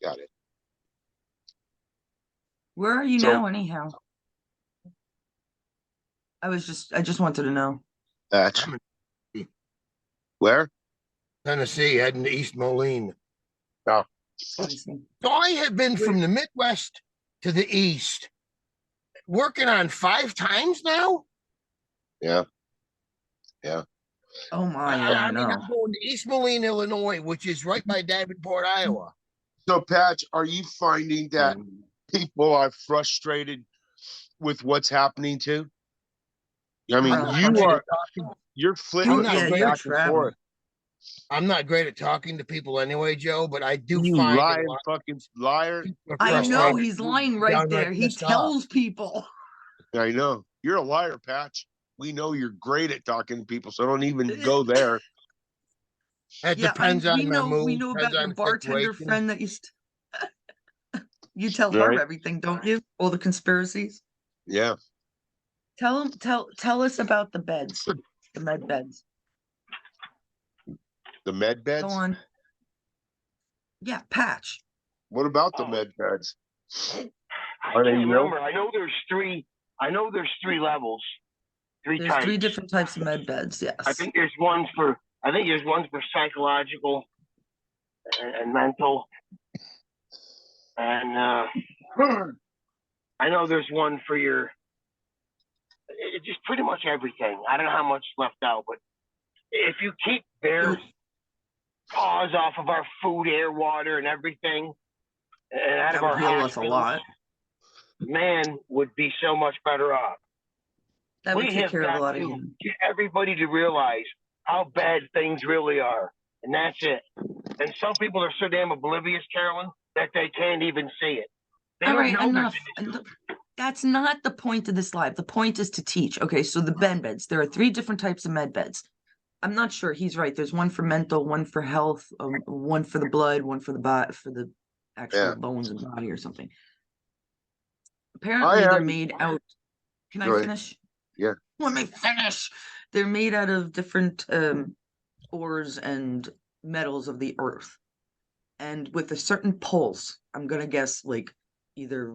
Got it. Where are you So now, anyhow? I just wanted to know. that's I'm in where? Tennessee, heading to East Moline. Oh, I see. So I have been Wait, from the Midwest to the East, working on 5 times now. yeah, yeah. oh my, I, yeah, I I mean, know. I'm going to East Moline, Illinois, which is right by Davenport, Iowa. So, Patch, are you finding that people are frustrated with what's happening too? I mean, I'm No, not you great punching. at talking. you're I'm flipping not Yeah, from you're great. back and forth. traveling. I'm not great at talking to people anyway, Joe. But I do You find that a lying lot fucking liar. of people are I know frustrated, he's lying right downright there. He pissed off. tells people. I know. You're a liar, Patch. We know you're great at talking to people, so don't even go there. It Yeah, I depends on my we mood, know depends about your on the bartender situation. friend that you tell her Right? everything, don't you? All the conspiracies. Yeah. Tell us about the beds, the med beds. The med Go beds? on. Yeah, Patch. What about the Oh, med beds? I Are they can't real? remember. I know there's three. I know there's three levels, three There's three types. different types of med beds. I Yes. think there's one for. I think there's one for psychological and mental, and I know there's one for your. It's just pretty much everything. I don't know how much left out, but if you keep their So paws off of our food, air, water, and everything, and out that of would our heal us a hospitals, lot. man would be so much better off. That would We take have care of a got lot of to healing. get everybody to realize how bad things really are. And that's it. And some people are so damn oblivious, Carolyn, that they can't even see it. They All don't right, know there's enough. That's not the point of this live. The point is to teach. Okay, so the med beds. There are three different types of med beds. I'm not sure. He's right. There's one for mental, one for health, one for the blood, one for the body, for the actual Yeah. bones and body or something. I Apparently, they're had made out. Can I go ahead. finish? Yeah. Let me finish. They're made out of different ores and metals of the earth. And with a certain pulse, I'm gonna guess like either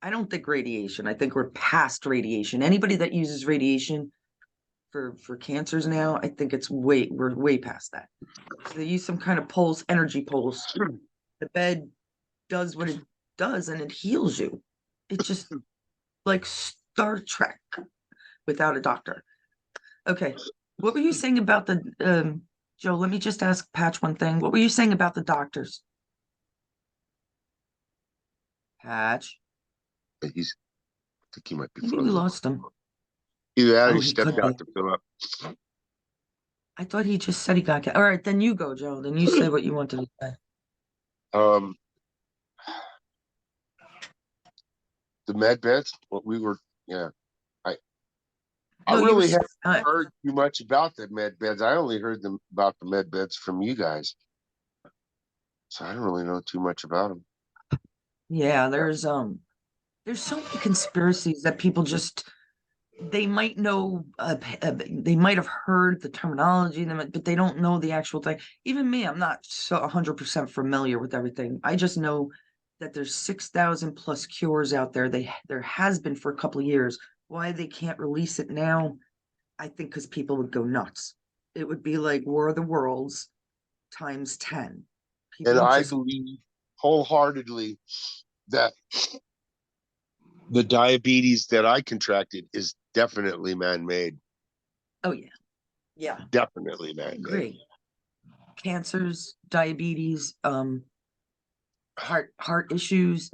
I don't think radiation. I think we're past radiation. Anybody that uses radiation for cancers now, I think we're way past that. So they use some kind of pulse, energy pulse. The bed does what it does and it heals you. It's just like Star Trek without a doctor. Okay. What were you saying about the Joe, let me just ask Patch one thing. What were you saying about the doctors? Patch. He's I think he might be Maybe we frozen. lost him. Either that or Oh, he he stepped could out be. to fill up. I thought he just said he got all right, then you go, Joe. Then you say what you wanted to say. Um the med beds, what we were yeah. I No, you were really haven't heard too much about the med beds. I only heard them about the med beds from you guys. So I don't really know too much about them. yeah, there's so many conspiracies that people just they might know they might have heard the terminology but they don't know the actual thing. Even me, I'm not so 100% familiar with everything. I just know that there's 6,000 plus cures out there. There has been for a couple of years. Why they can't release it now, I think because people would go nuts. It would be like War of the Worlds times 10. People And would I just believe wholeheartedly that the diabetes that I contracted is definitely man-made. oh yeah. Yeah, Definitely man-made. agree. Cancers, diabetes, heart issues,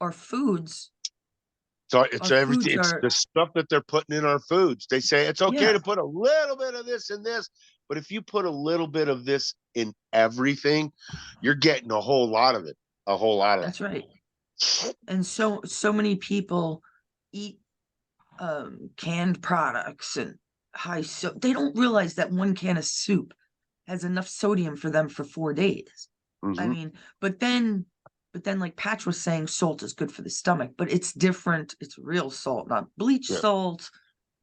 or foods. So it's Our everything. foods It's are the stuff that they're putting in our foods. They say it's okay yeah, to put a little bit of this in this, but if you put a little bit of this in everything, you're getting a whole lot of it. A whole lot of that's that. right. And so many people eat canned products and so they don't realize that one can of soup has enough sodium for them for 4 days. I Mm-hmm. mean, but then like Patch was saying, salt is good for the stomach, but it's different. It's real salt, not bleach Yeah. salt.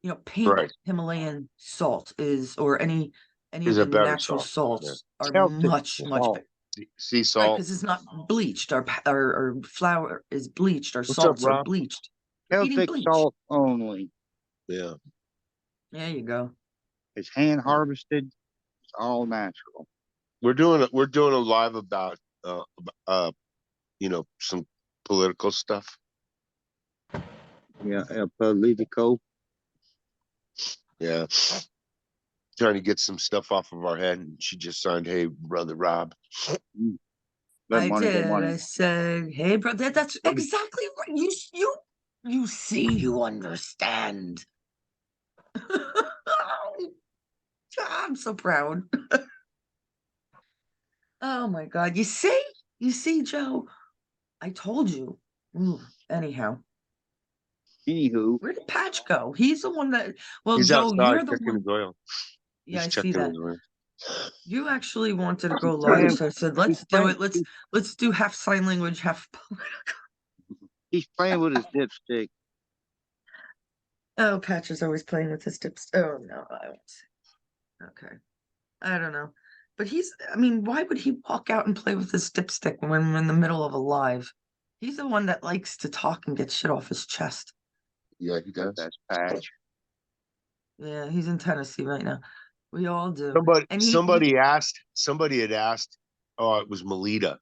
You know, pink Right. Himalayan salt is, or any Is of a the better natural salt. Yeah. salts are Celtic much salt. better. Sea Right, salt. because it's not bleached. Our flour is bleached. Our What's up, salts are Rob? bleached. We're eating Celtic bleach. salt only. Yeah. There you go. It's hand harvested. It's all natural. We're doing a live about some political stuff. Yeah, political. Yeah. Trying to get some stuff off of our head, and she just signed, "Hey, brother Rob." Good I money, good did. money. I said, "Hey, bro, that's exactly right. You see, you understand." I'm so proud. Oh my God. You see, Joe, I told you. Ooh, anyhow, Anywho, where did Patch go? He's the one that, well, He's Joe, outside you're the checking one. his oil. Yeah, He's I see checking that. his oil. You actually wanted to go live, playing- so I said, he's let's do playing- it. Let's do half sign language, half. he's playing with his dipstick. Oh, Patch is always playing with his tips. Oh no, I won't say. Okay. I don't know. But I mean, why would he walk out and play with his dipstick when we're in the middle of a live? He's the one that likes to talk and get shit off his chest. Yeah, he does. That's Patch. Yeah, he's in Tennessee right now. We all do. Somebody, And somebody had asked, oh, it was Melita,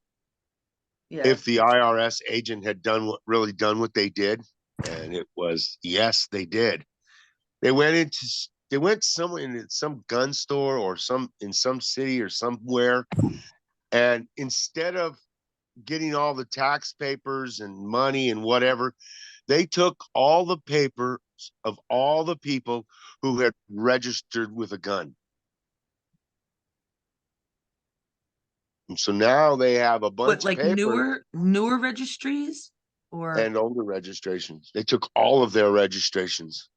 yeah, if the IRS agent had really done what they did, and it was yes, they did. They went somewhere in some gun store or in some city or somewhere, and instead of getting all the tax papers and money and whatever, they took all the papers of all the people who had registered with a gun. And so now they have a bunch but of like papers newer registries or and older registrations. They took all of their registrations.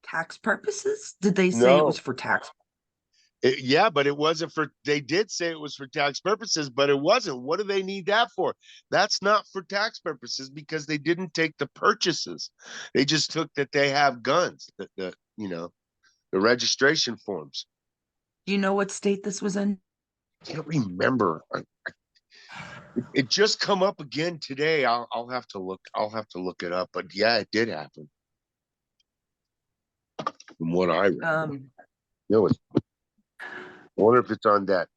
tax purposes? Did they say it was No. for tax? Yeah, but it wasn't for, they did say it was for tax purposes, but it wasn't. What do they need that for? That's not for tax purposes because they didn't take the purchases. They just took that they have guns, the registration forms. Do you know what state this was in? I can't remember. It just come up again today. I'll have to look it up. But yeah, it did happen. From what I read. I wonder if it's on that.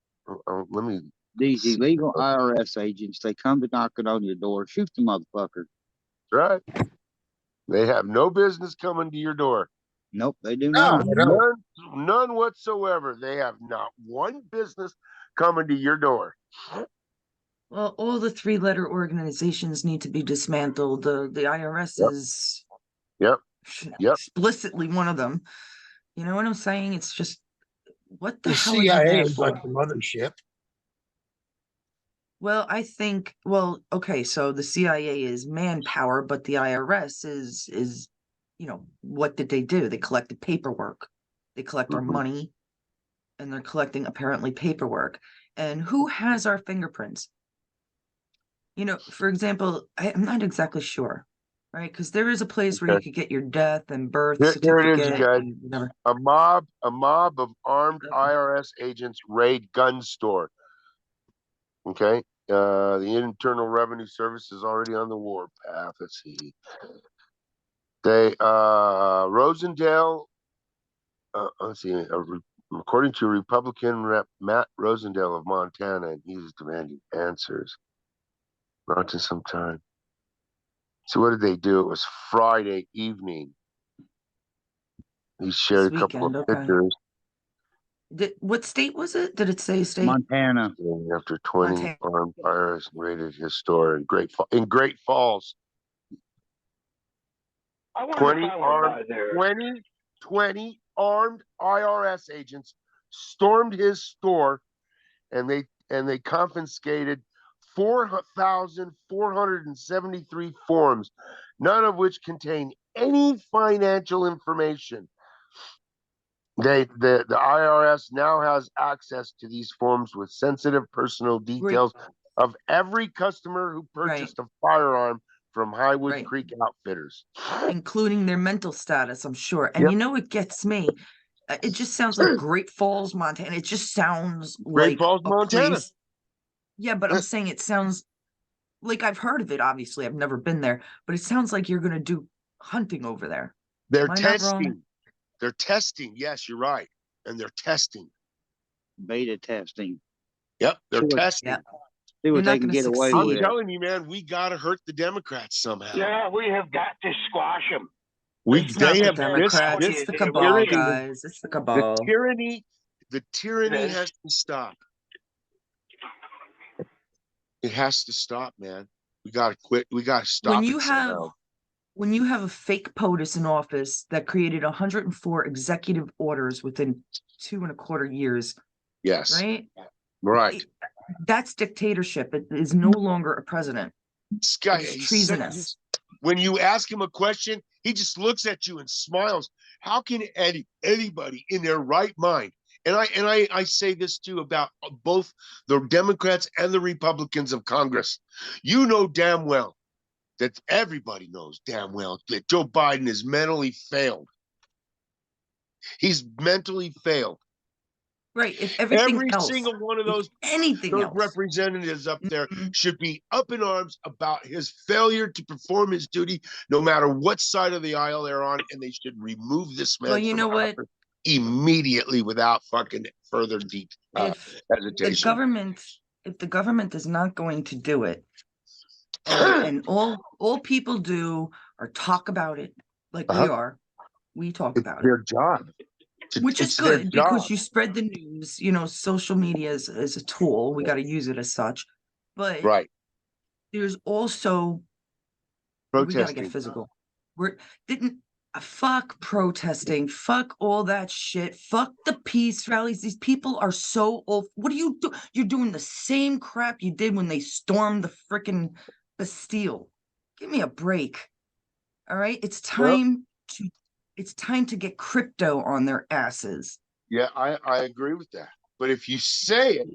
Let me. These illegal IRS agents, they come to knocking on your door. Shoot the motherfucker. Right. They have no business coming to your door. Nope, they do No, not. no. None whatsoever. They have not one business coming to your door. Well, all the three-letter organizations need to be dismantled. The IRS is Yep. explicitly one of them. You know what I'm saying? It's just, what the The hell are you CIA there is for? like the mothership. Well, I think, okay, so the CIA is manpower, but the IRS is, what did they do? They collected paperwork. They collect our money, and they're collecting apparently paperwork. And who has our fingerprints? For example, I'm not exactly sure, right? Because there is a place where you could get your death and birth Here it is, you certificate guys. and whatever. A mob of armed IRS agents raid gun store. Okay. The Internal Revenue Service is already on the warpath. Let's see. Rosendale. Let's see. According to Republican Rep Matt Rosendale of Montana, and he's demanding answers. Mountain sometime. So what did they do? It was Friday evening. He shared a couple of Weekend, okay. pictures. What state was it? Did it say state? Montana. After 20 Montana. armed IRS raided his store in Great Falls. I wonder 20 if I would armed, buy there. 20 armed IRS agents stormed his store, and they confiscated 4,473 forms, none of which contain any financial information. The IRS now has access to these forms with sensitive personal details of every customer who purchased a firearm from Highwood Creek Outfitters, including their mental status, I'm sure. And Yep. What gets me, It just sounds like Great Falls, Montana. It just sounds Great like Falls, a Montana. place. Yeah, but I'm saying it sounds like I've heard of it. Obviously, I've never been there, but it sounds like you're gonna do hunting over there. They're Am I not wrong? testing. They're testing. Yes, you're right. And they're testing. Beta testing. Yep, they're See what- testing. Yeah. See You're what not they can gonna get away I'm succeed. with. telling you, man, we got to hurt the Democrats somehow. Yeah, we have got to squash them. It's not They the have Democrats. this It's the It cabal, really is. guys. It's the the cabal. tyranny. The tyranny Yes. has to stop. It has to stop, man. We got to quit. We got to stop When you it have somehow. when you have a fake POTUS in office that created 104 executive orders within 2.25 years, Yes, right? right. That's dictatorship. It is no longer a president. This guy, It's he's treasonous. when you ask him a question, he just looks at you and smiles. How can anybody in their right mind? And I say this too about both the Democrats and the Republicans of Congress. You know damn well that everybody knows damn well that Joe Biden is mentally failed. He's mentally failed. Right. If everything Every else, single one of if those anything else, representatives up there Mhm. should be up in arms about his failure to perform his duty, no matter what side of the aisle they're on, and they should remove this man well, you from know what? office immediately without fucking further deep If the hesitation. government, if the government is not going to do it, and all people do are talk about it, like we Uh-huh. are, we talk It's about it, their job. which is It's their good because job. you spread the news. Social media is a tool. We got to use it as such. But Right. there's also we got to get Protesting. physical. We're didn't fuck protesting, fuck all that shit, fuck the peace rallies. These people are so old. What do you do? You're doing the same crap you did when they stormed the freaking Bastille. Give me a break. All right, Well, it's time to get crypto on their asses. yeah, I agree with that. But if you say it,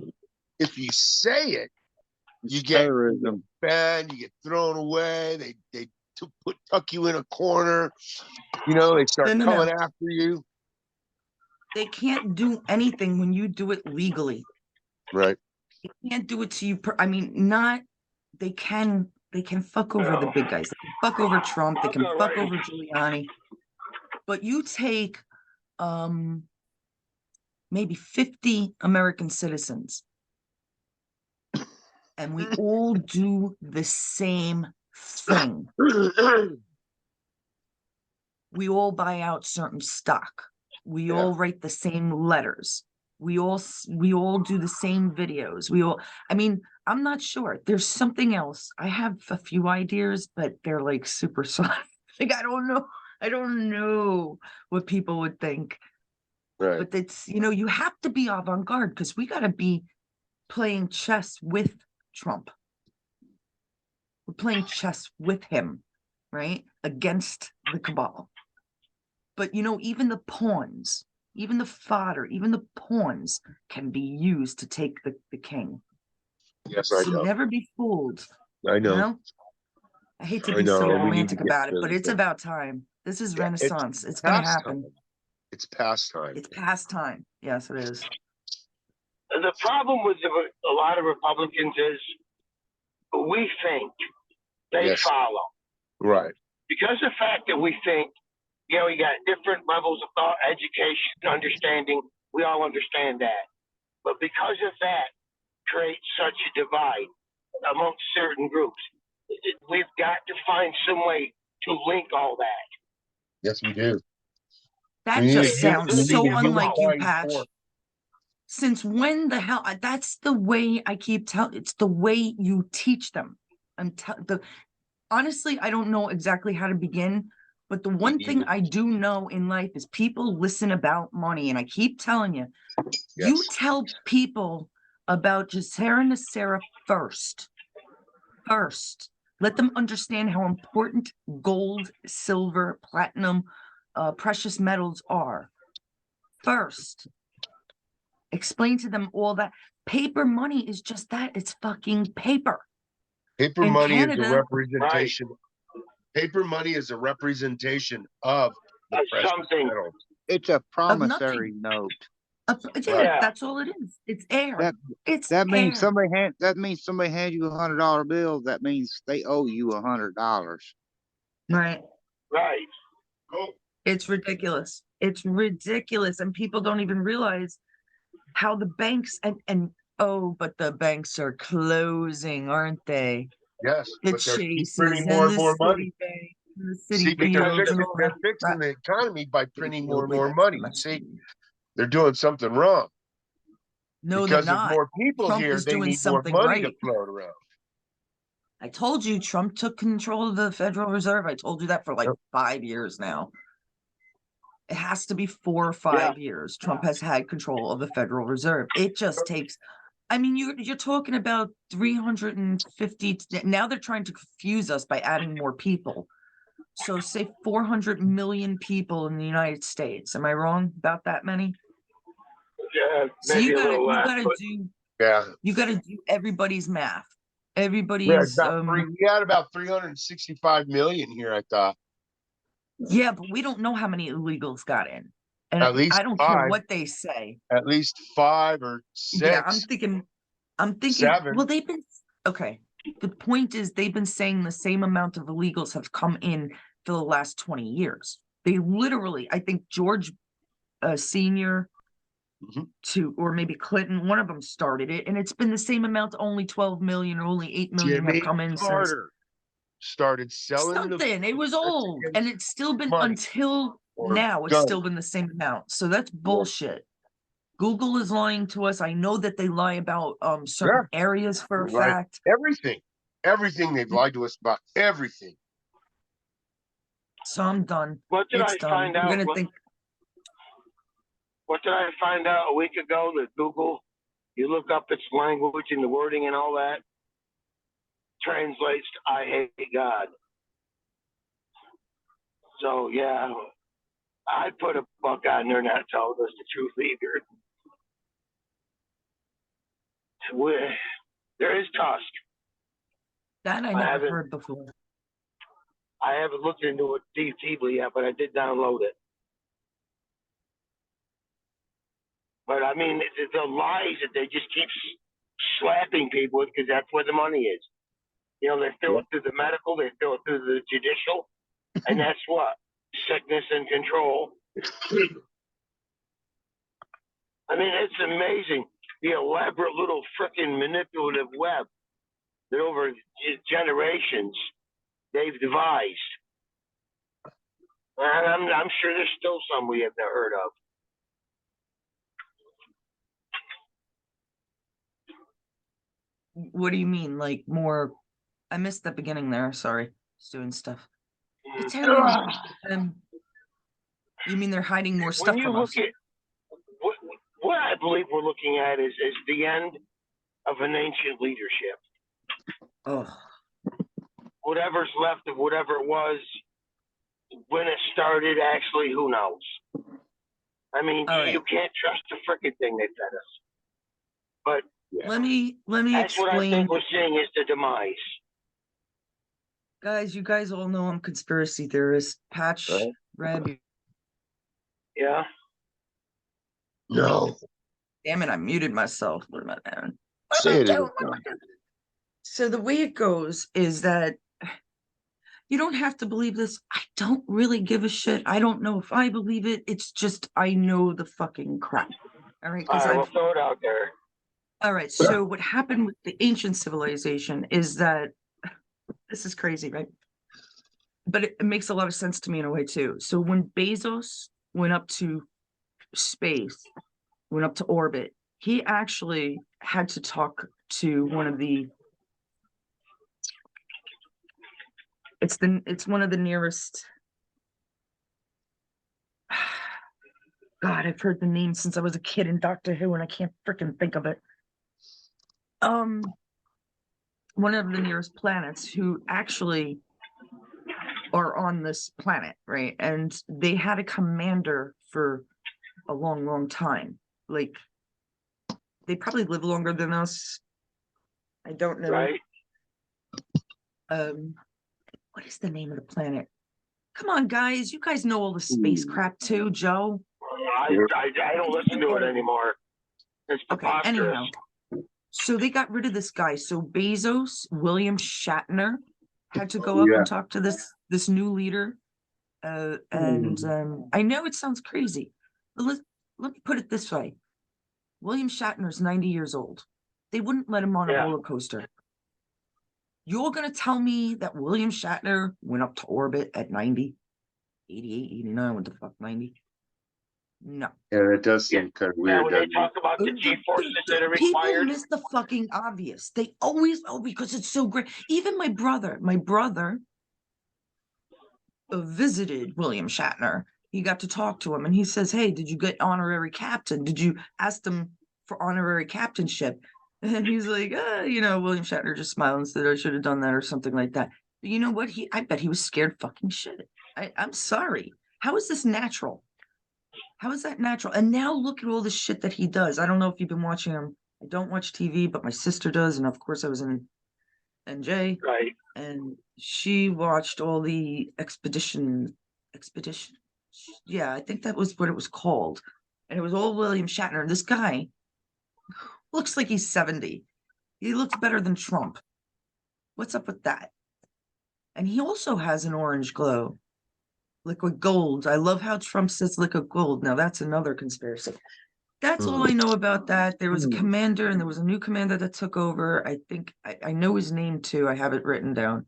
It's you get terrorism. banned, you get thrown away. They tuck you in a corner. They start No. coming after you. They can't do anything when you do it legally. Right. They can't do it to you. I mean, not they can fuck over the big guys. They can fuck over Trump. They can fuck over Giuliani. But you take maybe 50 American citizens, and we all do the same thing. We all buy out certain stock. We Yeah. all write the same letters. We all do the same videos. I mean, I'm not sure. There's something else. I have a few ideas, but they're like super soft. Like I don't know what people would think. Right. But it's, you have to be avant-garde because we got to be playing chess with Trump. We're playing chess with him, right? Against the cabal. But even the pawns, even the fodder, even the pawns can be used to take the king. Yes, I So know. never be fooled. I know. I hate to I be so know. We need to romantic get about it, but it's physical. about time. This is Yeah, Renaissance. It's gonna past happen. time. It's past time. It's past time. Yes, it is. The problem with a lot of Republicans is we think, they Yes. follow. Right. Because the fact that we think, we got different levels of thought, education, understanding, we all understand that. But because of that, creates such a divide amongst certain groups. We've got to find some way to link all that. Yes, we do. That We need just a uni- sounds we need so a unlike you, unifying Patch. force. Since when the hell? That's the way I keep telling. It's the way you teach them. Honestly, I don't know exactly how to begin, but the one thing I do know in life is people listen about money, and I keep telling you, you Yes. tell people about Jassera Nasera first. Let them understand how important gold, silver, platinum, precious metals are. First, explain to them all that. Paper money is just that. It's fucking paper. Paper In money is a Canada- representation. Paper money is a representation of the precious Something. metals. It's a of promissory nothing. note. Yeah, Yeah. that's all it is. It's air. That It's that means air. that means somebody hands you $100 bill. That means they owe you $100. Right. Right. It's ridiculous. It's ridiculous. And people don't even realize how the banks and oh, but the banks are closing, aren't they? Yes, The but they're keep Chases printing more and and the more money. City Bank and the City See, because Because Fields and all they're that fixing crap. the economy by City printing more Field, and wait, more that's money. my See, city. they're doing something wrong No, they're because there's not. more people Trump here. is They doing need more something money to right. float around. I told you Trump took control of the Federal Reserve. I told you that for like Yep. 5 years now. It has to be 4 or Yeah. 5 years. Trump has had control of the Federal Reserve. It just takes. I mean, you're talking about 350. Now they're trying to confuse us by adding more people. So say 400 million people in the United States. Am I wrong about that many? Yeah, So maybe a little you less, gotta but do Yeah, everybody's math. yeah, Everybody's about three. We had about 365 million here. I thought yeah, but we don't know how many illegals got in. at And least I don't care five, what they say. at least 5 or Yeah, 6, I'm thinking, 7. well, they've been okay. The point is they've been saying the same amount of illegals have come in for the last 20 years. They literally, I think George Senior Mhm. to or maybe Clinton, one of them started it, and it's been the same amount, only 12 million or only 8 million have Jimmy come in since Carter started selling the something. It was old, and Mexicans it's still been money until or now, it's still guns. been the same amount. So that's Or, bullshit. Google is lying to us. I know that they lie about yeah, certain areas for a like fact. everything they've lied to us about everything. So I'm done. what did It's I done. find I'm out? gonna think. What did I find out a week ago that Google, you look up its language and the wording and all that, translates to I hate God. So, yeah, I put a buck on there not telling us the truth either. There is Tusk. That I never heard before. I haven't looked into it deeply yet, but I did download it. But I mean, the lies that they just keep slapping people with because that's where the money is. You know, they fill it through the medical, they fill it through the judicial, and that's what? Sickness and control. I mean, it's amazing the elaborate little freaking manipulative web that over generations they've devised. And I'm sure there's still some we have never heard of. What do you mean? Like more? I missed the beginning there. Sorry, just doing stuff. But tell you, you mean they're hiding more stuff When you from look us? at what I believe we're looking at is the end of an ancient leadership. Oh, Whatever's left of whatever it was when it started, actually, who knows? I mean, all right. you can't trust the frickin' thing they fed us. But Let me that's what I explain, think we're seeing is the demise. guys. You guys all know I'm conspiracy theorist. Patch, Right. Reb. Yeah. No, Damn it! I muted myself. What am I doing? say it again. So the way it goes is that you don't have to believe this. I don't really give a shit. I don't know if I believe it. It's just I know the fucking crap. All right, All because right, we'll throw it out there. all right. So what happened with the ancient civilization is that this is crazy, right? But it makes a lot of sense to me in a way too. So when Bezos went up to space, went up to orbit, he actually had to talk to one of the it's one of the nearest God, I've heard the name since I was a kid in Doctor Who and I can't freaking think of it. One of the nearest planets who actually are on this planet, right? And they had a commander for a long, long time. Like they probably live longer than us. I don't know. Right? What is the name of the planet? Come on, guys. You guys know all the space crap too, Joe. I don't listen to it anymore. It's Okay, preposterous. anyhow. So they got rid of this guy. So Bezos, William Shatner, had to go up Yeah. and talk to this new leader. And I know it sounds crazy, but let me put it this way. William Shatner's 90 years old. They wouldn't let him on a Yeah. roller coaster. You're gonna tell me that William Shatner went up to orbit at 90, 88, 89, what the fuck, 90? No. Yeah, that does seem kind of Yeah, weird, when they doesn't it? talk about the G-forces that are People required. miss the fucking obvious. They always, because it's so great. Even my brother visited William Shatner. He got to talk to him and he says, hey, did you get honorary captain? Did you ask them for honorary captainship? And he's like, William Shatner just smiled and said, I should have done that or something like that. But you know what? I bet he was scared fucking shit. I'm sorry. How is this natural? How is that natural? And now look at all the shit that he does. I don't know if you've been watching him. I don't watch TV, but my sister does. And of course I was in NJ. Right. And she watched all the expedition. Yeah, I think that was what it was called. And it was all William Shatner. This guy looks like he's 70. He looks better than Trump. What's up with that? And he also has an orange glow. Liquid gold. I love how Trump says liquid gold. Now that's another conspiracy. That's all I know about that. There was a commander and there was a new commander that took over. I think I know his name too. I have it written down.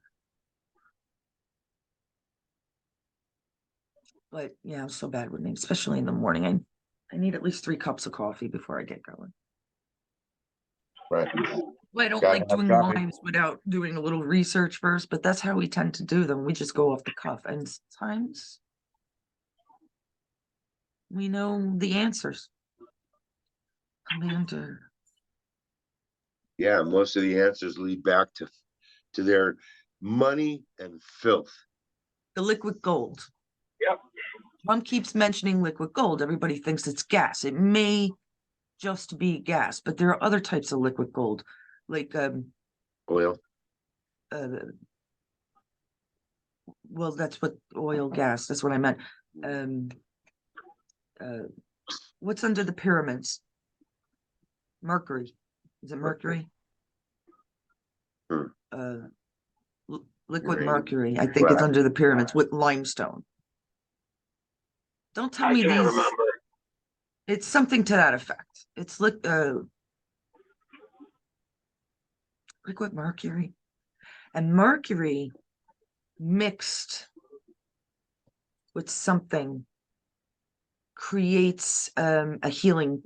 But yeah, I'm so bad with names, especially in the morning. I need at least 3 cups of coffee before I get going. Right. Well, I don't Gotta like have doing coffee. lives without doing a little research first, but that's how we tend to do them. We just go off the cuff. And sometimes we know the answers. Commander. Yeah, most of the answers lead back to their money and filth. The liquid gold. Yep. Trump keeps mentioning liquid gold. Everybody thinks it's gas. It may just be gas, but there are other types of liquid gold, like Oil. well, that's what oil, gas. That's what I meant. What's under the pyramids? Mercury. Is it mercury? Liquid Uranium. mercury. I think it's under the pyramids with limestone. Don't tell I me can't these. remember. It's something to that effect. It's liquid mercury, and mercury mixed with something creates a healing,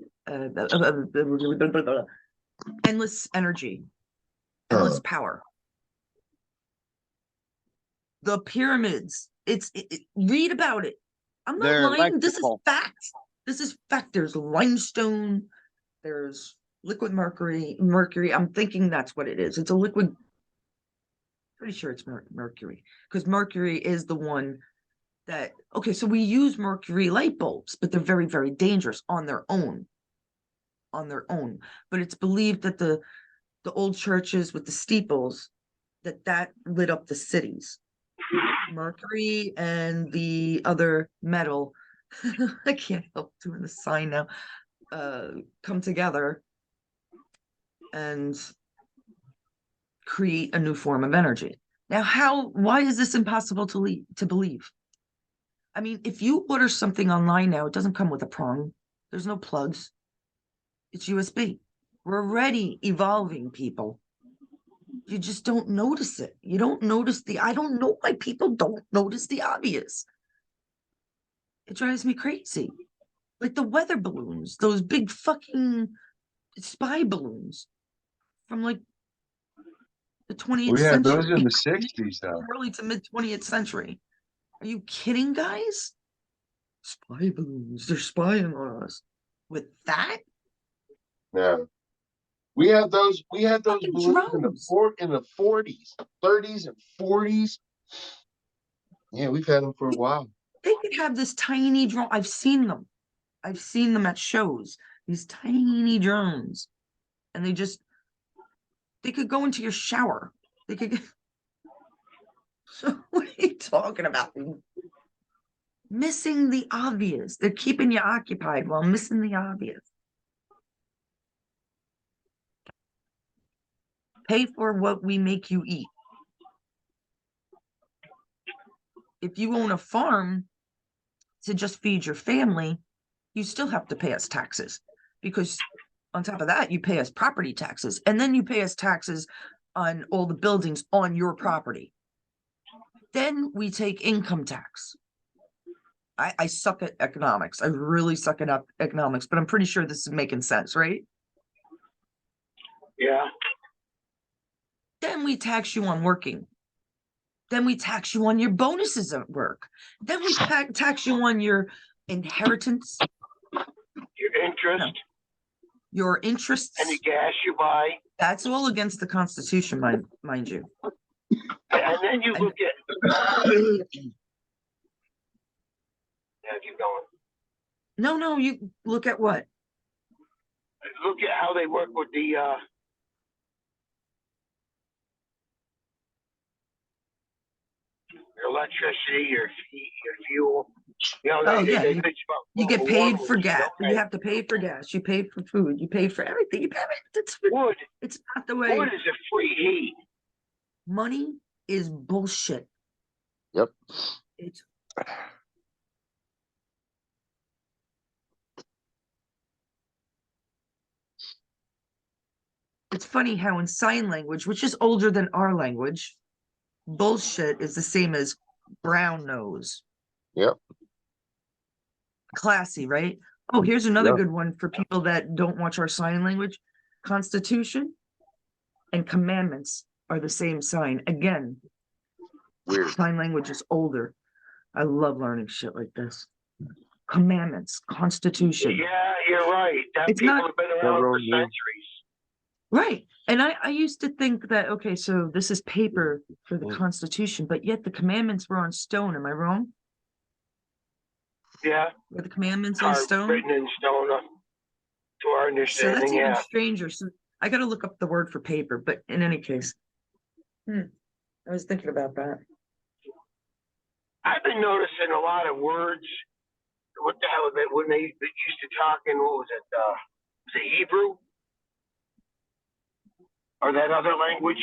endless energy, endless power. The pyramids. Read about it. I'm not They're lying. This is electrical. fact. This is fact. There's limestone. There's liquid mercury. Mercury. I'm thinking that's what it is. It's a liquid. Pretty sure it's mercury, because mercury is the one that. Okay, so we use mercury light bulbs, but they're very, very dangerous on their own. But it's believed that the old churches with the steeples that lit up the cities. Mercury and the other metal, I can't help doing the sign now, come together and create a new form of energy. Now, why is this impossible to believe? I mean, if you order something online now, it doesn't come with a prong. There's no plugs. It's USB. We're already evolving, people. You just don't notice it. You don't notice I don't know why people don't notice the obvious. It drives me crazy. Like the weather balloons, those big fucking spy balloons from like the 20th We had those century. in the 60s, though. Early to mid 20th century. Are you kidding, guys? Spy balloons. They're spying on us. With that? Yeah. We had those Fucking balloons in drones. the 40s, 30s, and 40s. Yeah, we've had them for a while. They could have this tiny drone. I've seen them. At shows. These tiny drones. And they could go into your shower. They could. So what are you talking about? Missing the obvious. They're keeping you occupied while missing the obvious. Pay for what we make you eat. If you own a farm to just feed your family, you still have to pay us taxes, because on top of that, you pay us property taxes, and then you pay us taxes on all the buildings on your property. Then we take income tax. I suck at economics. I really suck at economics, but I'm pretty sure this is making sense, right? Yeah. Then we tax you on working. Then we tax you on your bonuses at work. Then we tax you on your inheritance, Your interest, your interests. any gas you buy. That's all against the Constitution, mind you. And then you look at. Yeah, keep going. No, you look at what? Look at how they work with the your electricity, your heat, your fuel. You know, Oh, yeah, they you- bitch about You get global paid warming, for gas. okay? You have to pay for gas. You pay for food. You pay for everything. Wood. It's not the way. Wood is a free heat. Money is bullshit. Yep. It's funny how in sign language, which is older than our language, bullshit is the same as brown nose. Yep. Classy, right? Oh, here's another Yeah. good one for people that don't watch our sign language. Constitution and commandments are the same sign. Again, Weird. sign language is older. I love learning shit like this. Commandments, Constitution. Yeah, you're right. That It's people not- have been around Never for owned you. centuries. Right. And I used to think that, okay, so this is paper for the Mm. Constitution, but yet the commandments were on stone. Am I wrong? Yeah, Were the commandments on carved, stone? written in stone, to our So that's understanding. even Yeah, stranger. So I got to look up the word for paper, but in any case, I was thinking about that. I've been noticing a lot of words. What the hell is it when they used to talk in, what was it? Was it Hebrew or that other language?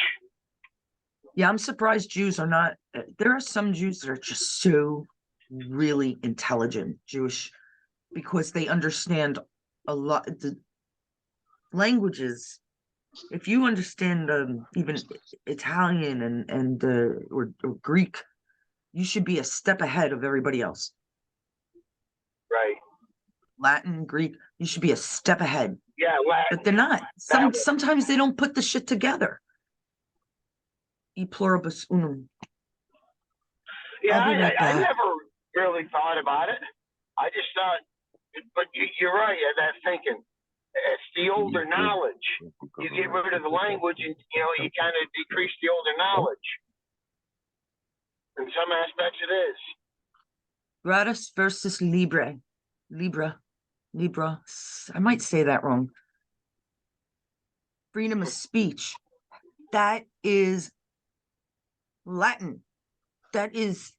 Yeah, I'm surprised Jews are not. There are some Jews that are just so really intelligent, Jewish, because they understand a lot the languages. If you understand even Italian and or Greek, you should be a step ahead of everybody else. Right. Latin, Greek, you should be a step ahead, Yeah, Latin. but they're not. Sometimes they don't put the shit together. E pluribus unum. Yeah, I'll be right I back. never really thought about it. I just thought, but you're right. That thinking, it's the older knowledge. You get rid of the language, and you kind of decrease the older knowledge. In some aspects, it is. Gratis versus Libra. I might say that wrong. Freedom of speech. That is Latin. That is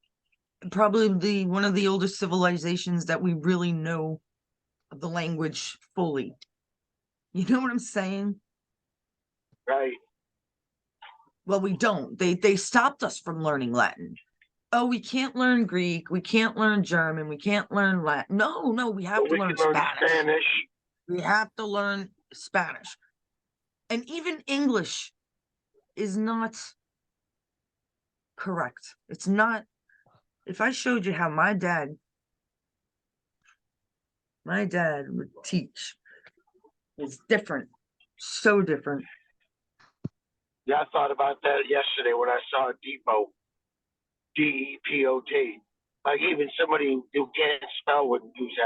probably one of the oldest civilizations that we really know of the language fully. You know what I'm saying? Right. Well, we don't. They stopped us from learning Latin. Oh, we can't learn Greek. We can't learn German. We can't learn Latin. No, we have But to we learn can learn Spanish. Spanish. We have to learn Spanish. And even English is not correct. It's not. If I showed you how my dad would teach, it's different. So different. Yeah, I thought about that yesterday when I saw Depot. DEPOT. Like even somebody who can't spell wouldn't use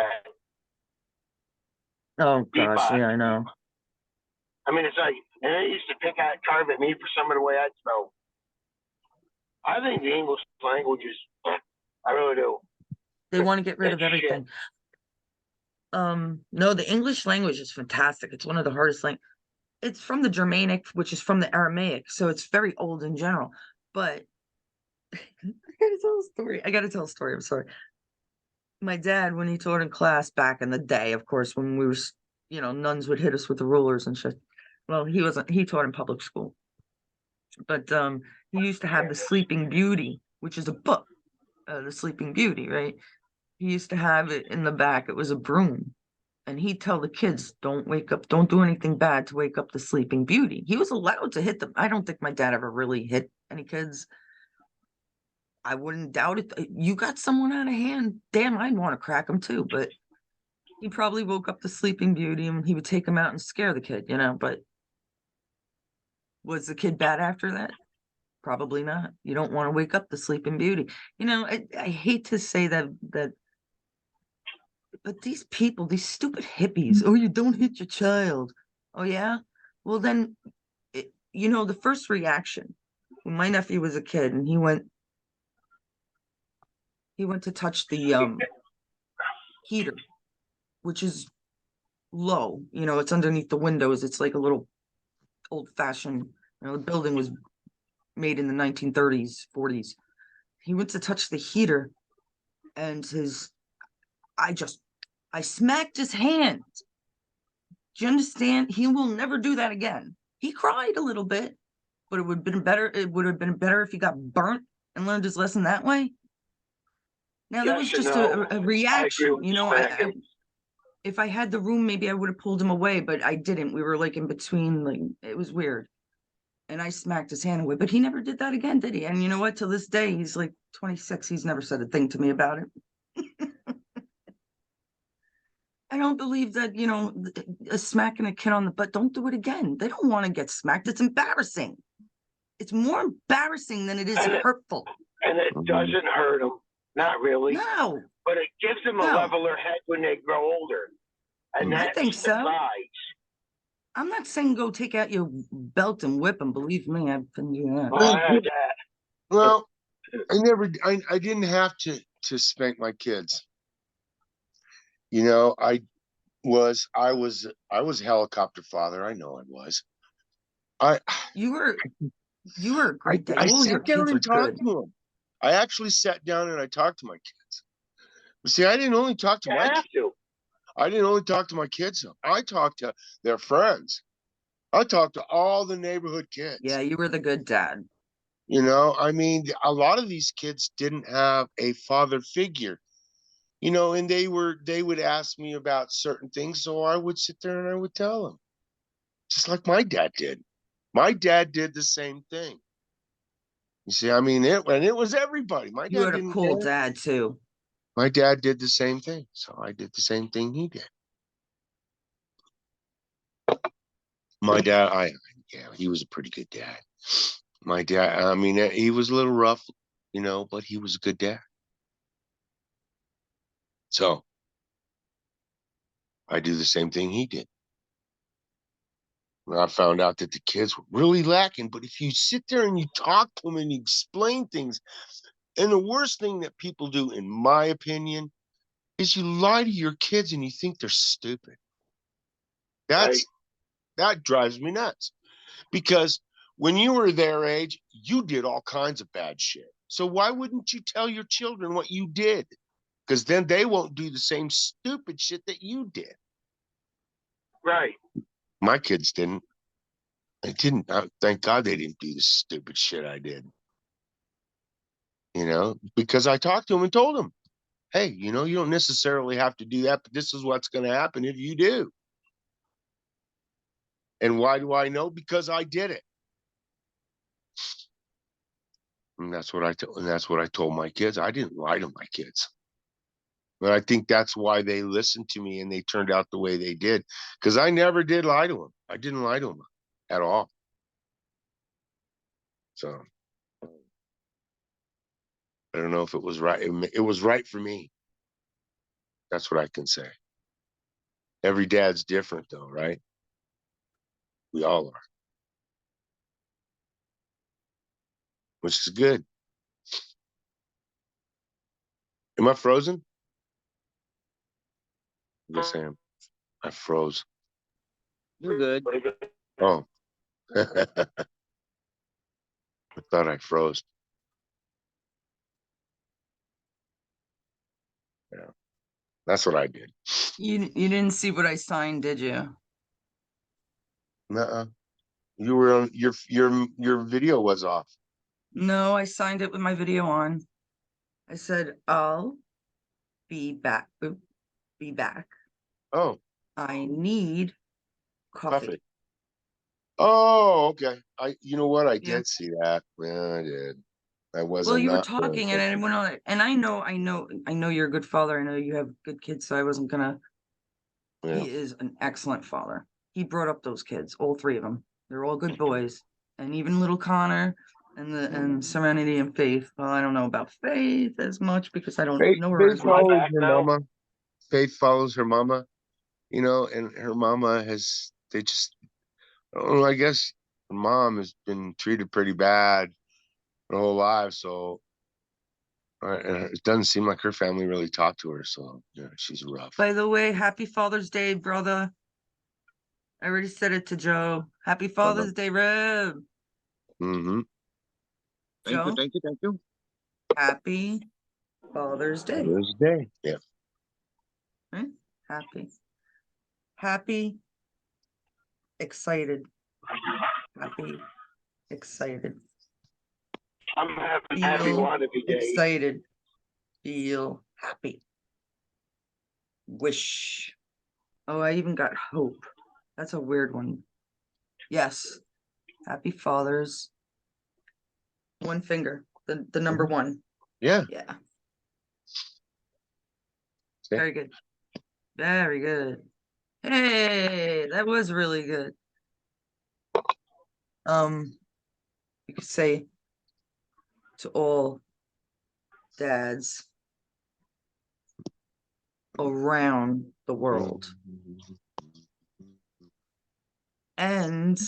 that. Oh gosh, Depot. yeah, I know. I mean, it's like, and they used to carve at me for some of the way I'd spell. I think the English language is, I really do. They want to get rid of That's shit. everything. No, the English language is fantastic. It's one of the hardest language. It's from the Germanic, which is from the Aramaic, so it's very old in general. But I gotta tell a story. I'm sorry. My dad, when he taught in class back in the day, of course, when we were, nuns would hit us with the rulers and shit. Well, he taught in public school. But he used to have the Sleeping Beauty, which is a book, the Sleeping Beauty, right? He used to have it in the back. It was a broom. And he'd tell the kids, don't wake up, don't do anything bad to wake up the Sleeping Beauty. He was allowed to hit them. I don't think my dad ever really hit any kids. I wouldn't doubt it. You got someone out of hand. Damn, I'd want to crack him too. But he probably woke up the Sleeping Beauty and he would take him out and scare the kid, But was the kid bad after that? Probably not. You don't want to wake up the Sleeping Beauty. I hate to say that, but these people, these stupid hippies, oh, you don't hit your child. Oh, yeah? Well, then, the first reaction when my nephew was a kid and he went to touch the heater, which is low, it's underneath the windows. It's like a little old fashioned, the building was made in the 1930s, 40s. He went to touch the heater and I smacked his hand. Do you understand? He will never do that again. He cried a little bit, but it would have been better. It would have been better if he got burnt and learned his lesson that way. Now that was Yes and just no. a I agree reaction, with you, Smack. if I had the room, maybe I would have pulled him away, but I didn't. We were like in between, like it was weird. And I smacked his hand away, but he never did that again, did he? And you know what? Till this day, he's like 26. He's never said a thing to me about it. I don't believe that, smacking a kid on the butt, don't do it again. They don't want to get smacked. It's embarrassing. It's more embarrassing than it is hurtful. And it doesn't hurt them. Not really. No. But it gives them a No. leveler head when they grow older. And I that's think so. the guys. I'm not saying go take out your belt and whip them. Believe me, I've been doing that. Well, I had that. Well, I didn't have to spank my kids. I was a helicopter father. I know I was. You were a great dad. I All your sat down kids are and talked good. to them. I actually sat down and I talked to my kids. But see, I didn't only talk to You my have kids. to. I didn't only talk to my kids. I talked to their friends. I talked to all the neighborhood kids. Yeah, you were the good dad. I mean, a lot of these kids didn't have a father figure, and they would ask me about certain things. So I would sit there and I would tell them, just like my dad did. My dad did the same thing. You see, I mean, it was everybody. My You dad had a didn't cool care. dad too. My dad did the same thing. So I did the same thing he did. My dad, yeah, he was a pretty good dad. My dad, I mean, he was a little rough, but he was a good dad. So I do the same thing he did. And I found out that the kids were really lacking. But if you sit there and you talk to them and you explain things, and the worst thing that people do, in my opinion, is you lie to your kids and you think they're stupid. Right. That drives me nuts. Because when you were their age, you did all kinds of bad shit. So why wouldn't you tell your children what you did? Because then they won't do the same stupid shit that you did. Right. My kids didn't. They didn't. Thank God they didn't do the stupid shit I did. Because I talked to them and told them, hey, you don't necessarily have to do that, but this is what's going to happen if you do. And why do I know? Because I did it. And that's what I told my kids. I didn't lie to my kids. But I think that's why they listened to me and they turned out the way they did. Because I never did lie to them. I didn't lie to them at all. So I don't know if it was right. It was right for me. That's what I can say. Every dad's different though, right? We all are. Which is good. Am I frozen? I guess I am. I froze. You're good. Oh. I thought I froze. Yeah. That's what I did. You didn't see what I signed, did you? Nuh-uh. You were on your video was off. No, I signed it with my video on. I said, I'll be back. Be back. Oh, I need coffee. coffee. Oh, okay. You know what? I Yeah. did see that. Yeah, I did. I Well, wasn't you were not paying talking and I attention. went on it. And I know you're a good father. I know you have good kids, so I wasn't gonna. Yeah. He is an excellent father. He brought up those kids, all three of them. They're all good boys. And even little Connor and Serenity and Faith. Well, I don't know about Faith as much because I don't know her Faith as well. follows back her now? mama. Faith follows her mama. And her mama has. They just. Oh, I guess her mom has been treated pretty bad her whole life, so and it doesn't seem like her family really talked to her. So yeah, she's rough. By the way, happy Father's Day, brother. I already said it to Joe. Happy Father's Day, Reb. Mm-hmm. Thank you, Joe, thank you, thank you. happy Father's Day. Father's Day. Yeah. Right? Happy, excited, happy, excited, I'm having happy feel wannabe day. excited, feel happy, wish. Oh, I even got hope. That's a weird one. Yes, happy fathers. One finger, the number one. Yeah. Yeah. See? Very good. Very good. Hey, that was really good. You could say to all dads around the world. And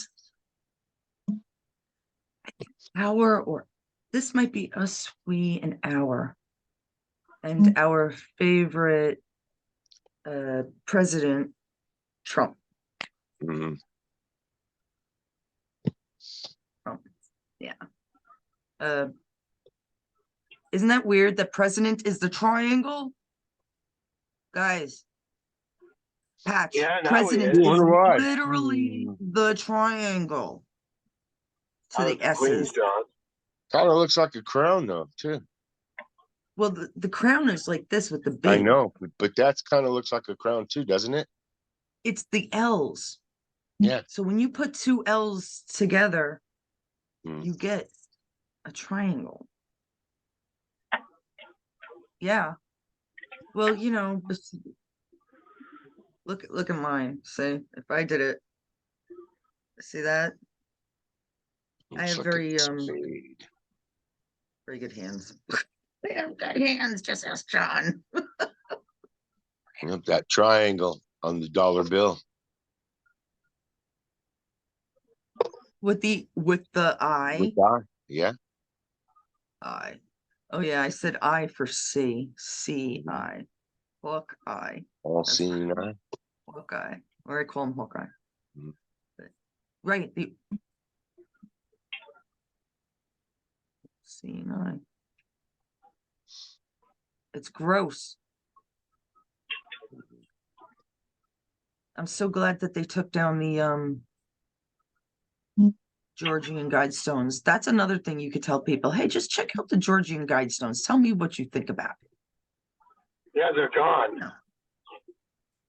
our, or this might be us, we, and our, and our favorite president, Trump. Mhm. Yeah. Isn't that weird that president is the triangle? Guys, Patch, Yeah, now he president is. is Wonder why. literally the triangle to I was the the Queen's S's. John. Kind of looks like a crown though, too. Well, the crown is like this with the I big. know, but that's kind of looks like a crown too, doesn't it? It's the L's. Yeah. So when you put two L's together, Mm. you get a triangle. Yeah. Well, look at mine. See, if I did it, see that? I Looks have like very a spade. very good hands. I have good hands, just ask John. Yep, that triangle on the dollar bill. With the I. With that, yeah. I. Oh yeah, I said I for C. C-I. Hawkeye. All That's seeing eye. Hawkeye. Or I call him Hawkeye. Mhm. Right, the C-I. It's gross. I'm so glad that they took down the Georgian Guidestones. That's another thing you could tell people. Hey, just check out the Georgian Guidestones. Tell me what you think about it. Yeah, they're gone. No.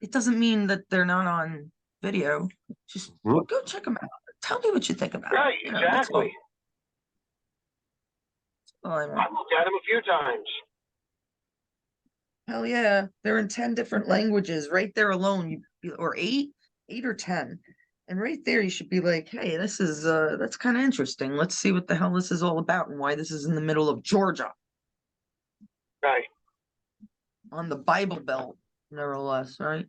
It doesn't mean that they're not on video. Just Mhm. go check them out. Tell me what you think about Right, it. That's all. exactly. That's all I I want. looked at them a few times. Hell yeah, they're in 10 different languages right there alone. Or eight or 10. And right there you should be like, hey, this is that's kind of interesting. Let's see what the hell this is all about and why this is in the middle of Georgia Right. on the Bible Belt, nevertheless, right?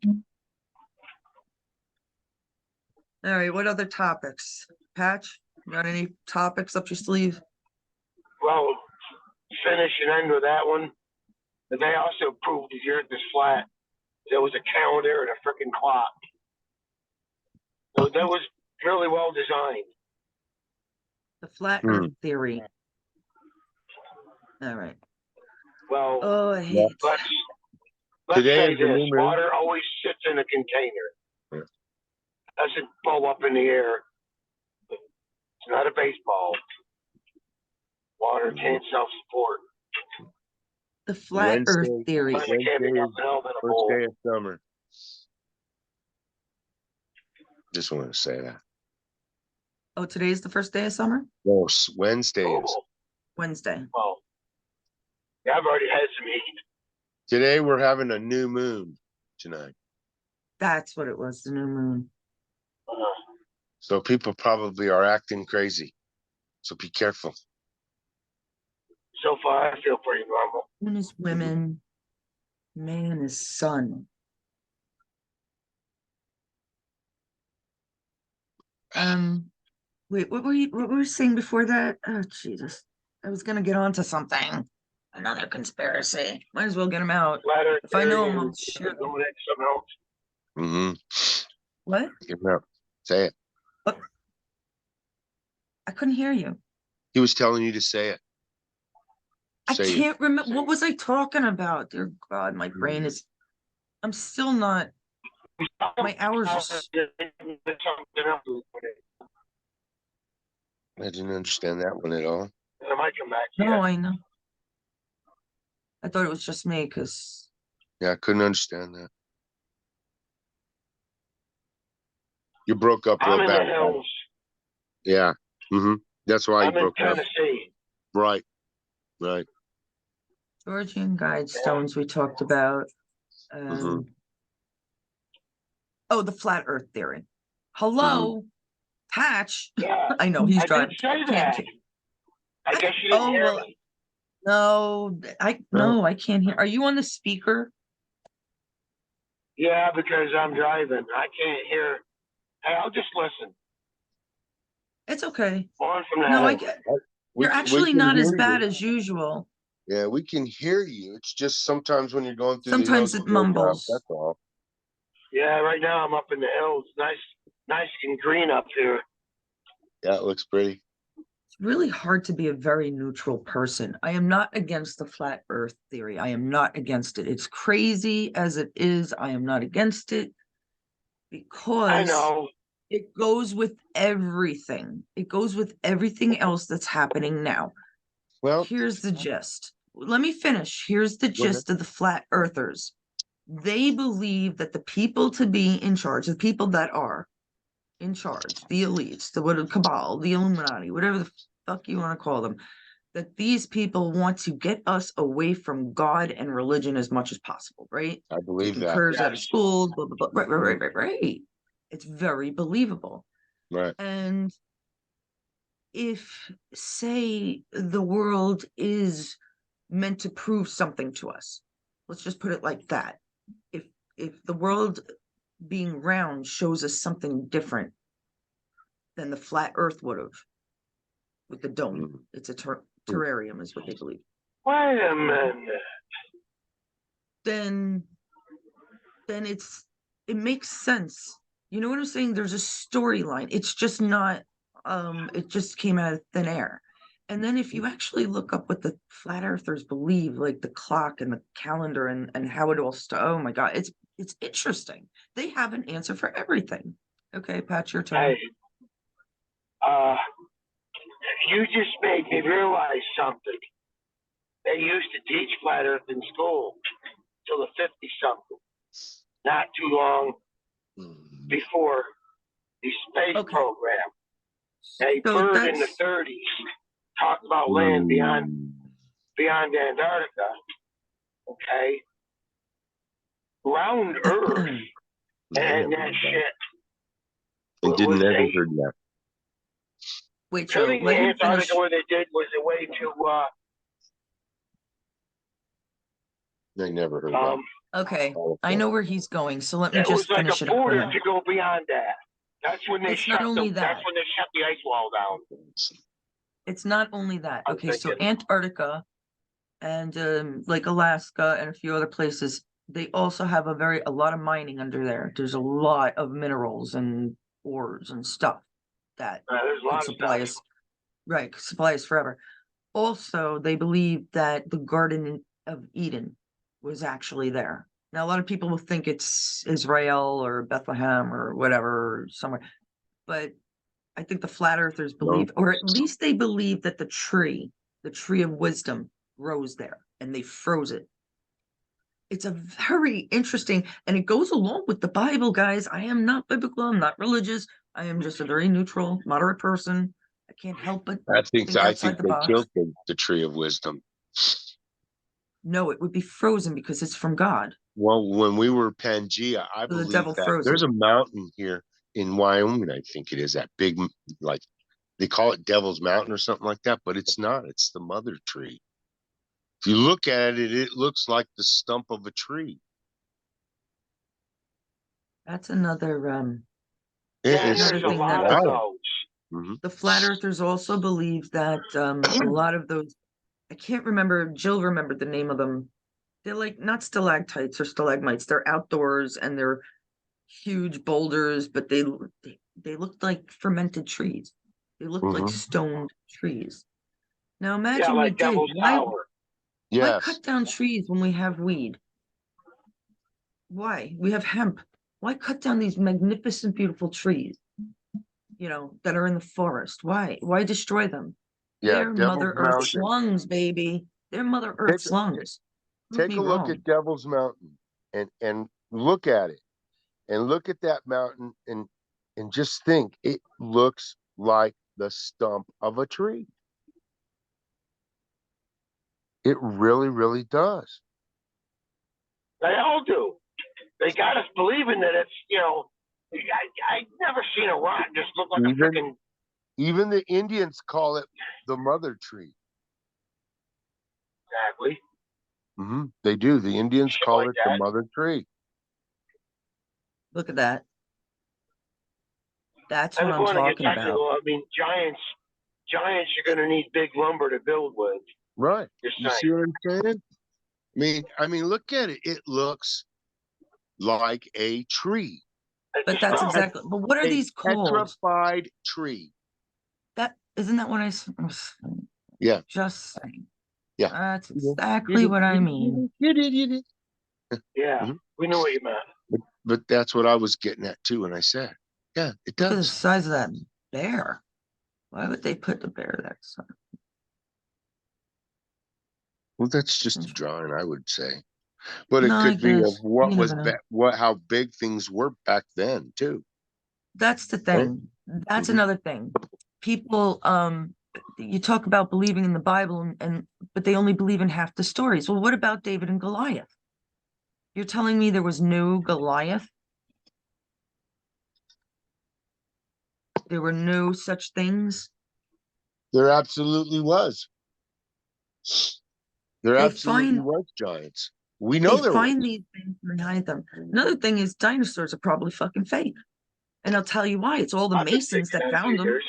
All right, what other topics? Patch, you got any topics up your sleeve? Well, finish and end with that one. But they also proved the earth is flat. There was a calendar and a freaking clock. So that was really well designed. The flat Hmm. earth theory. All right. Well, Oh, I hate let's let's Today say is the this: new moon. water always sits in a container. Yeah. Doesn't blow up in the air. It's not a baseball. Water can't self-support. The flat Earth Wednesday, theory. Unless it can't be Wednesday up is and held in a first bowl. day of summer. Just wanted to say that. Oh, today's the first day of summer? No, Wednesday is. Oh, Wednesday. well, yeah, I've already had some heat. Today we're having a new moon tonight. That's what it was, the new moon. So people probably are acting crazy. So be careful. So far, I feel pretty normal. Moon is women, man is sun. Wait, what were you saying before that? Oh, Jesus. I was gonna get onto something. Another conspiracy. Might as well get them out. Flat Earth If I know theory them, I'll and share them. going into something else. Mm-hmm. What? Give it up. Say it. What? I couldn't hear you. He was telling you to say it. I Say it. can't remember. What was I talking about? Dear God, my brain is. I'm still not. My hours are. I didn't understand that one at all. I might come back to No, you. I know. I thought it was just me because Yeah, I couldn't understand that. You broke up I'm real in the bad. hills. Yeah. Mm-hmm. That's why you I'm in broke up. Tennessee. Right. Right. Georgian Guidestones we talked about. Mhm. Oh, the flat Earth theory. Hello, Patch. Yeah, I know he's I did driving. say Can't- that. I guess you didn't Oh hear well, me. no, I can't hear. Are you on the speaker? Yeah, because I'm driving. I can't hear. Hey, I'll just listen. It's okay. On from the No, I hills. get. We You're can actually not as hear bad you. as usual. Yeah, we can hear you. It's just sometimes when you're going through the Sometimes hills, it break up. mumbles. That's all. Yeah, right now I'm up in the hills. Nice and green up here. Yeah, it looks pretty. It's really hard to be a very neutral person. I am not against the flat Earth theory. I am not against it. It's crazy as it is. I am not against it I because know. it goes with everything. It goes with everything else that's happening now. Well, Here's the gist. Let me finish. Here's the Go ahead. gist of the flat earthers. They believe that the people to be in charge, the people that are in charge, the elites, the cabal, the Illuminati, whatever the fuck you want to call them, that these people want to get us away from God and religion as much as possible, right? I believe Taking that. curs out of Yes. schools, blah, blah, blah. Right. It's very believable. Right. And if, say, the world is meant to prove something to us, let's just put it like that. If the world being round shows us something different than the flat earth would have with the dome. Mhm. It's a terrarium is what they believe. Wait a minute. Then it makes sense. You know what I'm saying? There's a storyline. It's just not it just came out of thin air. And then if you actually look up what the flat earthers believe, like the clock and the calendar and how it all oh my god, it's interesting. They have an answer for everything. Okay, Pat, your turn. Hey, you just made me realize something. They used to teach flat Earth in school till the 50-something. Not too long Mhm. before the space Okay. program. A So bird in the that's 30s talked about land beyond Antarctica. Okay, round Earth I and never that heard shit. I didn't was ever a- heard that. wait, so Putting let him Antarctica finish. where they did was a way to I never heard that. Okay, All I of know where he's going, so let me it was just like finish a it up for border him. to go beyond that. That's when they It's not shut only that's that. when they shut the ice wall down. It's not only that. I'm Okay, so thinking. Antarctica and like Alaska and a few other places, they also have a lot of mining under there. There's a lot of minerals and ores and stuff that There's a could lot of supply stuff. us, right, could supply us forever. Also, they believe that the Garden of Eden was actually there. Now, a lot of people will think it's Israel or Bethlehem or whatever, or somewhere, but I think the flat earthers believe, or at least they believe that the tree of wisdom, grows there, and they froze it. It's a very interesting, and it goes along with the Bible, guys. I am not biblical, I'm not religious. I am just a very neutral, moderate person. I can't help but think I outside think the they box. killed the tree of wisdom. No, it would be frozen because it's from God. Well, when we were Pangea, I So the believe devil that froze there's it. a mountain here in Wyoming, I think it is, that big, like, they call it Devil's Mountain or something like that, but it's not. It's the mother tree. If you look at it, it looks like the stump of a tree. That's another Yeah, and It's another there's a thing that lot of wild. those. Mhm. the flat earthers also believe that a lot of those, I can't remember, Jill remembered the name of them. They're like not stalactites or stalagmites. They're outdoors and they're huge boulders, but they looked like fermented trees. They looked like Mhm. stoned trees. Now Yeah, imagine we like did. Devil's Tower. Why Yes. cut down trees when we have weed? Why? We have hemp. Why cut down these magnificent, beautiful trees, that are in the forest? Why? Why destroy them? Yeah, They're Devil's Mother Earth's Mountain. lungs, baby. They're Mother Take, Earth's lungs. Prove take me a look wrong. at Devil's Mountain and look at it. And look at that mountain and just think it looks like the stump of a tree. It really, really does. They all do. They got us believing that it's, I never seen a rock just look like a Even freaking. even the Indians call it the mother tree. Exactly. They do. The Indians Shit call like it the that. mother tree. Look at that. That's And what if we I'm want to get talking about. technical, I mean, giants are going to need big lumber to build with. Right. Just You saying. see what I'm saying? I mean, look at it. It looks like a tree. It's But a that's stump. exactly. But what are A these called? petrified tree. That isn't that what Yeah. just saying. Yeah. That's You exactly did. what I mean. You did. You did. Yeah, Mhm. we knew what you meant. But that's what I was getting at too when I said, yeah, it Look at the does. size of that bear. Why would they put the bear that size? Well, that's just a drawing, I would say. But it No, I could be of guess what you was never know. how big things were back then too. That's the Right? thing. That's Mhm. another thing. People, you talk about believing in the Bible and but they only believe in half the stories. Well, what about David and Goliath? You're telling me there was no Goliath? There were no such things? There absolutely was. There They absolutely find was giants. We they know there was. find these things and hide them. Another thing is dinosaurs are probably fucking fake. And I'll tell you why. It's all the I've been big Masons that found them. centimeters.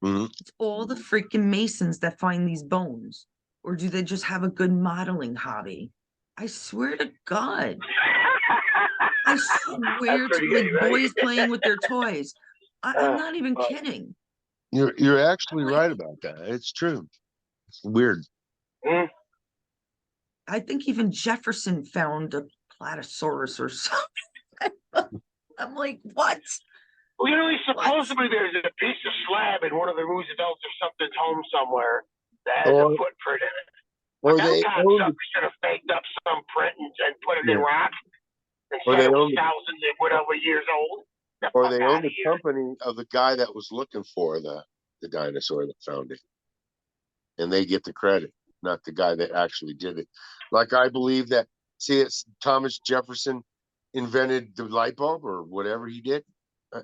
Mhm. It's all the freaking Masons that find these bones. Or do they just have a good modeling hobby? I swear to God. I That's swear to pretty good, like right? boys playing with their toys. I'm not even But, kidding. You're actually Like, right about that. It's true. It's weird. I think even Jefferson found a Platysaurus or something. I'm like, what? well, What? supposedly there's a piece of slab in one of the Roosevelts or something's home somewhere that has a Or footprint in it. or Like, them they owned cocksuckers should have faked up some print and put it in yeah. rock and Or said they it was owned thousands and whatever years old. The or fuck they out owned of the here. company of the guy that was looking for the dinosaur that found it. And they get the credit, not the guy that actually did it. Like I believe that it's Thomas Jefferson invented the light bulb or whatever he did. No.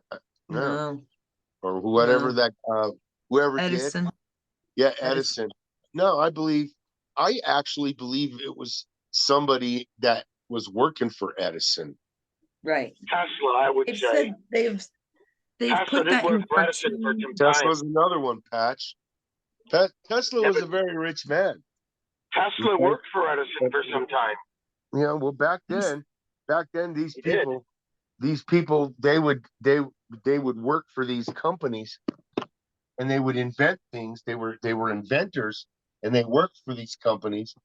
No, Or whatever no. that whoever did. Edison. Yeah, Edison. Edison. No, I actually believe it was somebody that was working for Edison. Right. Tesla, I would They've say. said they've Tesla put did that work in for Edison for cartoon. some time. Tesla's another one, Patch. Tesla Yeah, was a but very rich man. Tesla Okay? worked for Edison for some time. Yeah, well, back He's- then, these He did. people, they would work for these companies, and they would invent things. They were inventors, and they worked for these companies,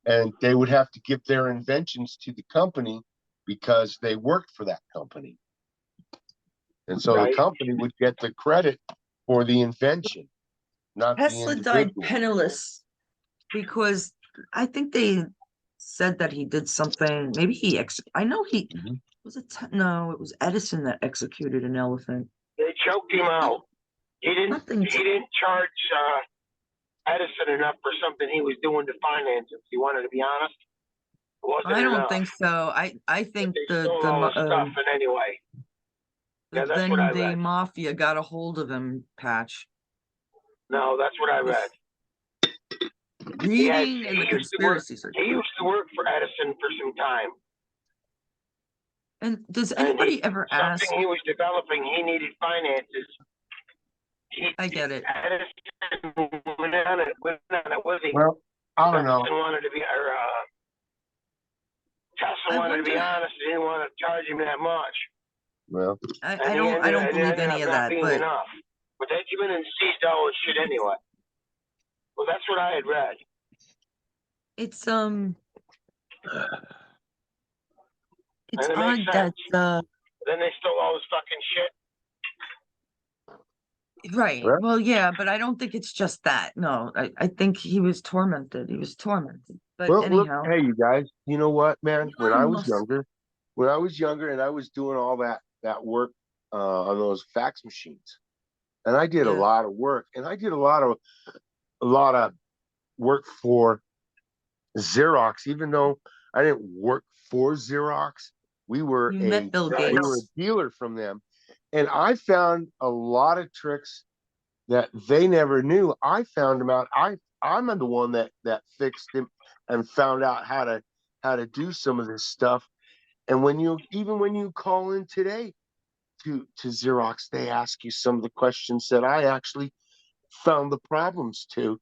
and they would have to give their inventions to the company because they worked for that company. And so the Right. company would get the credit for the invention, not the Tesla died individual. penniless because I think they said that he did something. Maybe I know he Mhm. was no, it was Edison that executed an elephant. They choked him out. He didn't. Nothing He didn't charge Edison enough for something he was doing to finance it. If you wanted to be honest, it wasn't I don't enough. think so. I think They stole all the stuff, and anyway, the yeah, that's what I then-day read. mafia got a hold of him, Patch. No, that's what I read. Reading in the He used to work. conspiracy circle. He used to work for Edison for some time. And does And anybody ever ask? something he was developing, he needed finances. I get it. Edison went on it with him. Well, I don't know. Edison wanted to be, or Tesla I wanted to be wonder- honest. He didn't want to charge him that much. Well, I And don't it believe ended any up of not that, being but enough. But they came in and seized all his shit anyway. Well, that's what I had read. it's And it odd makes that sense. Then they stole all his fucking shit. right. Right. Well, yeah, but I don't think it's just that. No, I think he was tormented. He was tormented. But well, look, anyhow, hey, you guys, you know what, man? When I Elon was Musk- younger and I was doing all that work on those fax machines, and I did a Yeah. lot of work, and I did a lot of work for Xerox, even though I didn't work for Xerox. We were You met Bill we were a Gates. dealer from them, and I found a lot of tricks that they never knew. I found them out. I'm the one that fixed them and found out how to do some of this stuff. And when you call in today to Xerox, they ask you some of the questions that I actually found the problems to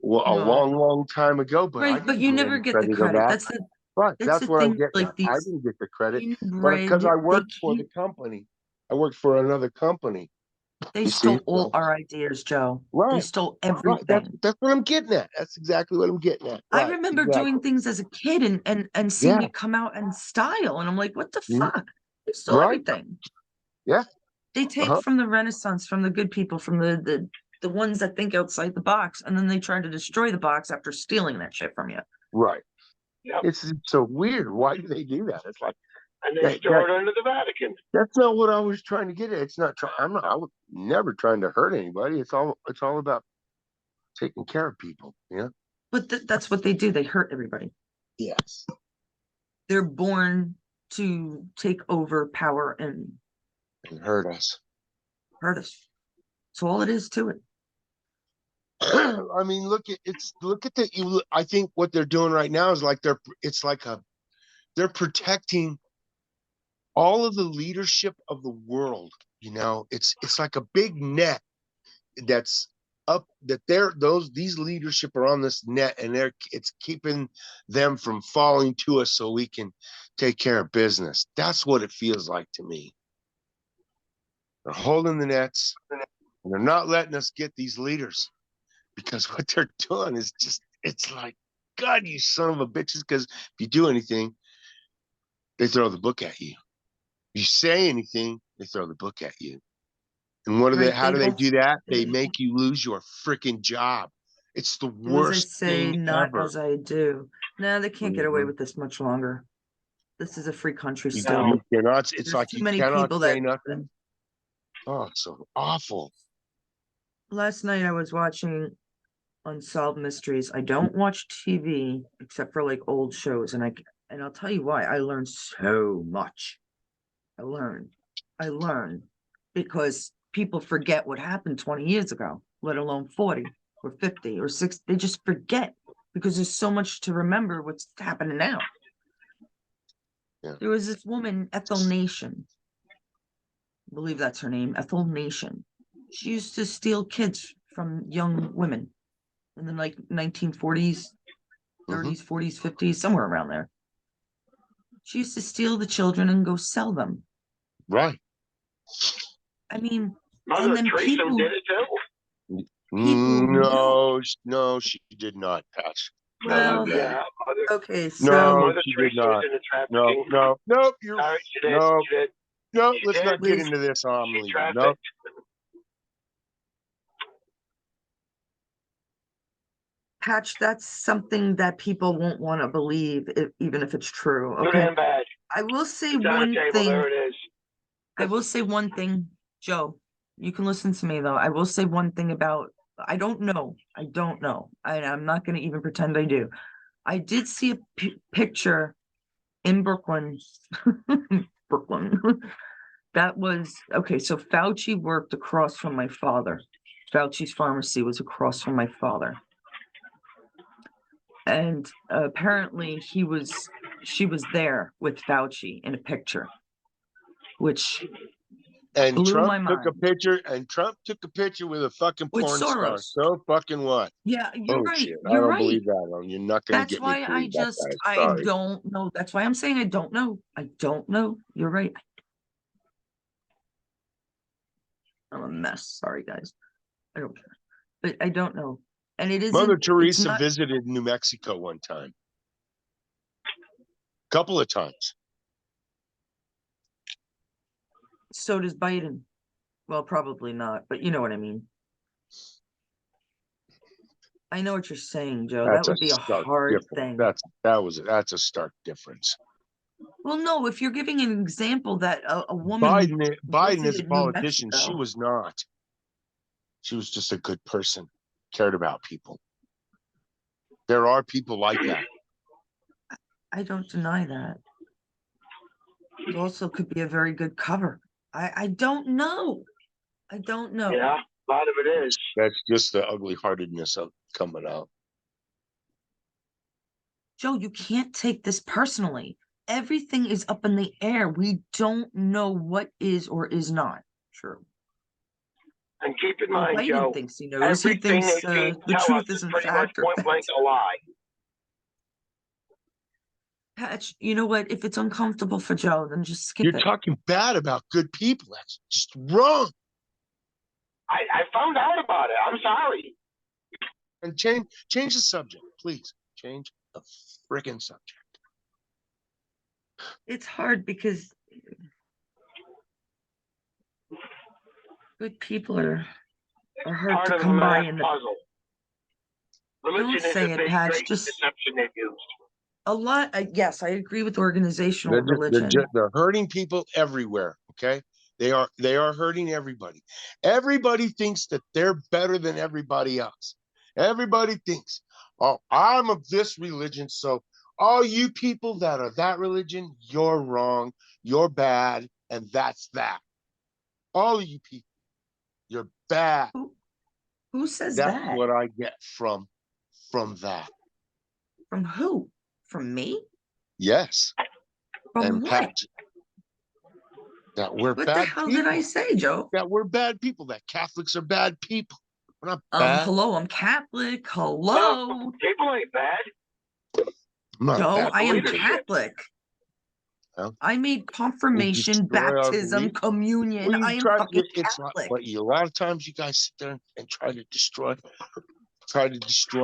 a No. long time ago. But I Right, but didn't you get never any get the credit of credit. that. Right, That's that's the what I'm thing. getting Like at. I these didn't get the credit, but inbred, because I they worked for the keep company, I worked for another company. they You see, stole all our ideas, Joe. They right. stole Right. everything. That's what I'm getting at. That's exactly what I'm getting at. I Right. remember Exactly. doing things as a kid and seeing Yeah. it come out in style, and I'm like, what the Mhm. fuck? They stole Right. everything. Yeah. They take Uh-huh. from the Renaissance, from the good people, from the ones that think outside the box, and then they try to destroy the box after stealing that shit from you. Right. Yep. It's so weird. Why do they do that? It's like And they store it under the Vatican. that's not what I was trying to get at. It's not. I was never trying to hurt anybody. It's all about taking care of people. Yeah. But that's what they do. They hurt everybody. Yes. They're born to take over power and And hurt us. hurt us. That's all it is to it. I mean, look at I think what they're doing right now is like they're protecting all of the leadership of the world. You know, it's like a big net that's up that these leadership are on this net, and it's keeping them from falling to us so we can take care of business. That's what it feels like to me. They're holding the nets, and they're not letting us get these leaders, because what they're doing is it's like, God, you son of a bitches, because if you do anything, they throw the book at you. If you say anything, they throw the book at you. And Right, how do they do that? They they- make you lose your freaking job. It's the Do as I worst say, thing not ever. as I do. No, they can't get away Mhm. with this much longer. This is a free country You, still. you cannot, it's There's like too you many cannot people say that nothing. Oh, it's so awful. last night I was watching Unsolved Mysteries. I don't watch TV except for like old shows, and I'll tell you why. I learned so much. I learned because people forget what happened 20 years ago, let alone 40 or 50 or 60. They just forget because there's so much to remember what's happening now. Yeah. There was this woman, Ethel Nation. I believe that's her name, Ethel Nation. She used to steal kids from young women in the like 1940s, 30s, 40s, 50s, somewhere around there. She used to steal the children and go sell them. Right. I mean, Mother and then Teresa people did it too. People knew. No, she did not, Patch. Well, Yeah, Mother, okay, so No, Mother she did Teresa not. was into trafficking. Nope. You're All right, she did. no, She did. no. She Let's did. not get Liz, into this. I'm She leaving. No, trafficked. Patch, that's something that people won't want to believe, even if it's true. Good Okay. and bad. I will say It's on the one table. thing. There it is. I will say one thing, Joe. You can listen to me though. I will say one thing about I don't know. I don't know. I'm not going to even pretend I do. I did see a picture in Brooklyn. Brooklyn. That was okay. So Fauci worked across from my father. Fauci's pharmacy was across from my father. And apparently she was there with Fauci in a picture, which and blew Trump my took a mind. picture. And Trump took a picture with a fucking With porn star. Soros. So fucking what? Yeah, you're Oh right. shit! I You're don't right. believe that. You're not going to That's get me why to believe that guy. I Sorry. don't know. That's why I'm saying I don't know. I don't know. You're right. I'm a mess. Sorry, guys. I don't care. But I don't know. And Mother it's Teresa not, visited New Mexico one time, couple of times. so does Biden. Well, probably not, but you know what I mean. I know what you're saying, Joe. That That's a would be a stark hard difference. thing. That's a stark difference. Well, no, if you're giving an example that a woman Biden is a visited New politician. She Mexico, was not. She was just a good person, cared about people. There are people like that. I don't deny that. It also could be a very good cover. I don't know. I don't know. Yeah, a lot of it is. That's just the ugly heartedness of coming out. Joe, you can't take this personally. Everything is up in the air. We don't know what is or is not true. And keep in Well, mind, Biden Joe, thinks he knows. He everything thinks they feed the tell us truth is isn't pretty much fact or point blank fact. a lie. Patch, you know what? If it's uncomfortable for Joe, then just skip You're it. talking bad about good people. That's just wrong. I found out about it. I'm sorry. And change the subject, please. Change the friggin' subject. It's hard because good people are hard Part to of the come by math in the puzzle. Religion don't is say a it, big, Patch. great Just deception they've used. a lot. Yes, I agree with organizational religion. They're hurting people everywhere. Okay, they are hurting everybody. Everybody thinks that they're better than everybody else. Everybody thinks, oh, I'm of this religion, so all you people that are that religion, you're wrong, you're bad, and that's that. All of you people, you're bad. Who says That's that? what I get from that. From who? From me? Yes, From and what? Pat, that we're What the bad hell did I people. say, Joe? That we're bad people. That Catholics are bad people. We're not bad. Hello, I'm Catholic. No, Hello. people ain't bad. I'm not a Joe, bad I am leadership. Catholic. Well, I made we confirmation, destroy our baptism, belief. communion. Well, you I am try. fucking It's not. Catholic. But a lot of times, you guys sit there and try to destroy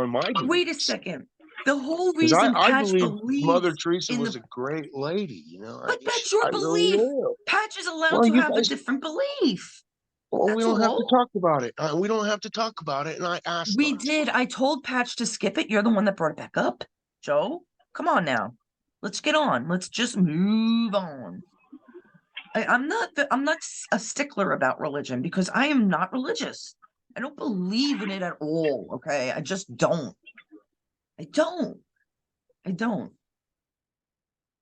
my Wait a beliefs. second. The whole Because reason I Patch believe Mother believes Teresa in was the a great lady. You know, but that's your I really belief. will. Patch is allowed Well, to you have a guys. different belief. Well, we That's don't have to all. talk about it. We don't have to talk about it. And I asked We not to. did. I told Patch to skip it. You're the one that brought it back up. Joe, come on now. Let's get on. Let's just move on. I'm not a stickler about religion because I am not religious. I don't believe in it at all. Okay. I just don't. I don't. I don't.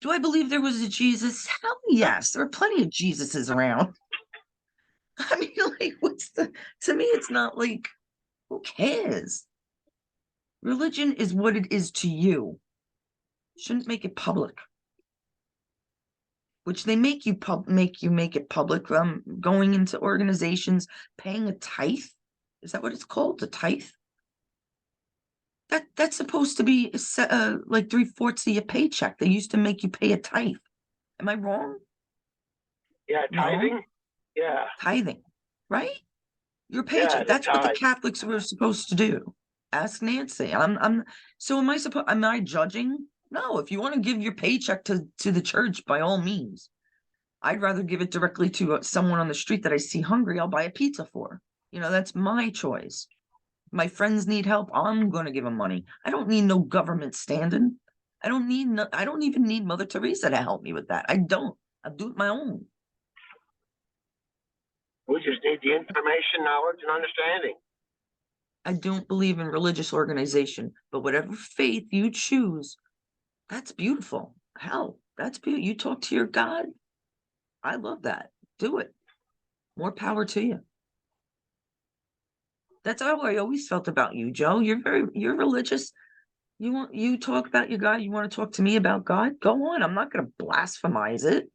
Do I believe there was a Jesus? Hell yes. There are plenty of Jesuses around. I mean, like, to me, it's not like, who cares? Religion is what it is to you. Shouldn't make it public. Which they make you make it public. Going into organizations, paying a tithe. Is that what it's called? The tithe? That's supposed to be like 3/4 of your paycheck. They used to make you pay a tithe. Am I wrong? Yeah, No? tithing. Yeah, Tithing, right? Your yeah, paycheck. the That's what the tithe. Catholics were supposed to do. Ask Nancy. So am I judging? No, if you want to give your paycheck to the church, by all means. I'd rather give it directly to someone on the street that I see hungry, I'll buy a pizza for. That's my choice. My friends need help, I'm going to give them money. I don't need no government standing. I don't even need Mother Teresa to help me with that. I don't. I'll do it my own. We just need the information, knowledge, and understanding. I don't believe in religious organization, but whatever faith you choose, that's beautiful. Hell, that's beautiful. You talk to your God. I love that. Do it. More power to you. That's how I always felt about you, Joe. You're religious. You talk about your God. You want to talk to me about God? Go on. I'm not going to blasphemize it.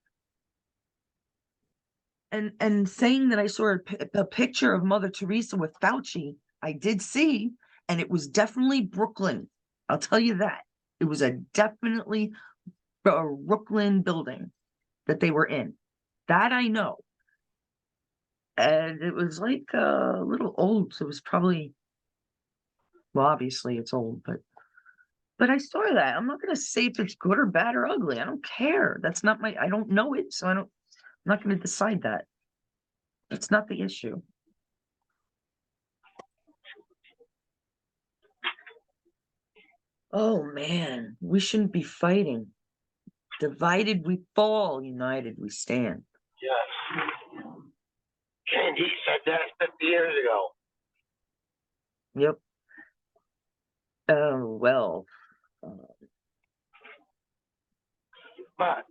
And saying that I saw a picture of Mother Teresa with Fauci, I did see, and it was definitely Brooklyn. I'll tell you that. It was definitely a Brooklyn building that they were in. That I know. And it was like a little old. So it was probably, well, obviously it's old, but I saw that. I'm not going to say if it's good or bad or ugly. I don't care. That's not I don't know it. So I'm not going to decide that. It's not the issue. Oh man, we shouldn't be fighting. Divided we fall, united we stand. Yes. Candy said that 50 years ago. Yep. Oh, well. But,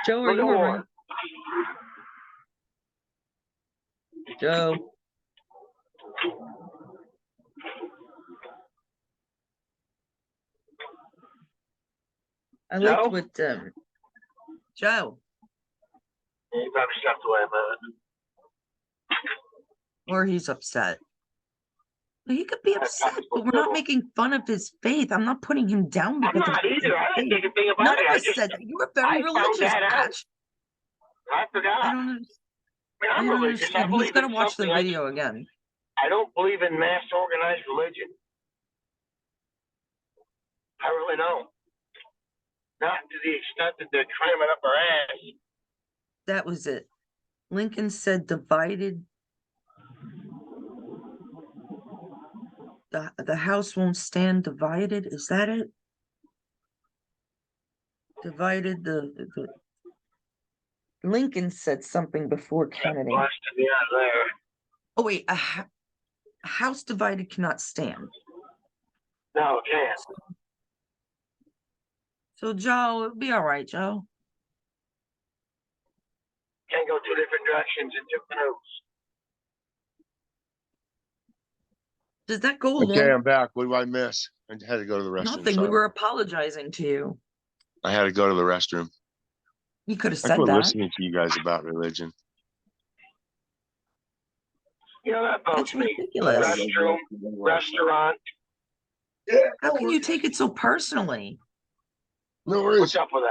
Joe, are look at you all right? war. Joe. I liked Joe? what Joe, He probably stepped away a minute. or he's upset. He could be upset, but we're not making fun of his faith. I'm not putting him down I'm because of not his either. I didn't faith. think a thing about None it. of I us just, said that. You were I very found religious, that out. Patch. I forgot. I don't I mean, I I'm don't religious. I understand. He's believe gonna in watch the something. video again. I don't believe in mass organized religion. I really don't. Not to the extent that they're cramming up our ass. That was it. Lincoln said divided. The house won't stand divided. Is that it? Divided the Lincoln said something before Kennedy. Busted me out there. Oh wait, a house divided cannot stand. No, it can't. So Joe, it'll be all right, Joe. Can't go two different directions in two canoes. Does that go Okay, along? I'm back. What do I miss? I had to go to the restroom. Nothing. We Sorry. were apologizing to you. I had to go to the restroom. You could have I said quit that. listening to you guys about religion. You know, that bugs That's me. ridiculous. Restroom, restaurant. How can you take it so personally? No What's worries. up with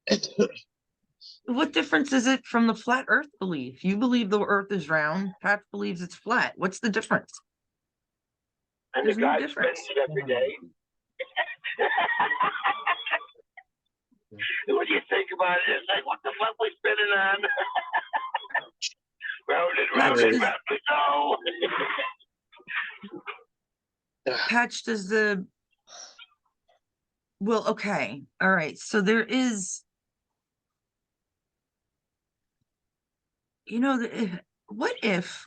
that? What difference is it from the flat earth belief? You believe the earth is round, Pat believes it's flat. What's the difference? And There's the no guy difference. spends it every day. What do you think about it? It's like, what the fuck we spinning on? Round and round and round we go. Patch, does the well, okay, all right. So there is, what if,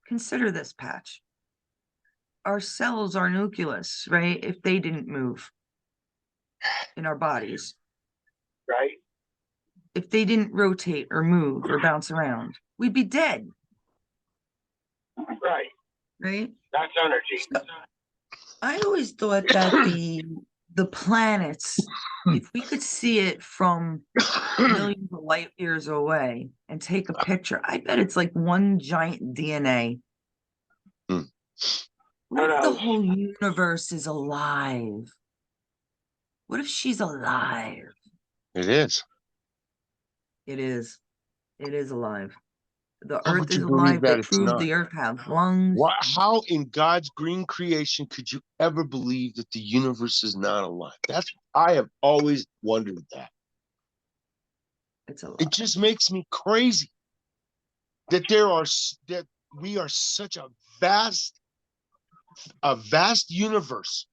consider this, Patch. Our cells, our nucleus, right? If they didn't move in our bodies, Right? if they didn't rotate or move or bounce around, we'd be dead, Right. right? That's energy. So I always thought that the planets, if we could see it from millions of light years away and take a picture, I bet it's like one giant DNA. Hmm. What if the whole universe is alive? What if she's alive? It is. It is. It is alive. The How earth would is you believe alive. They that it's prove not? the earth has lungs. How in God's green creation could you ever believe that the universe is not alive? I have always wondered that. It's a It lot. just makes me crazy that that we are such a vast universe,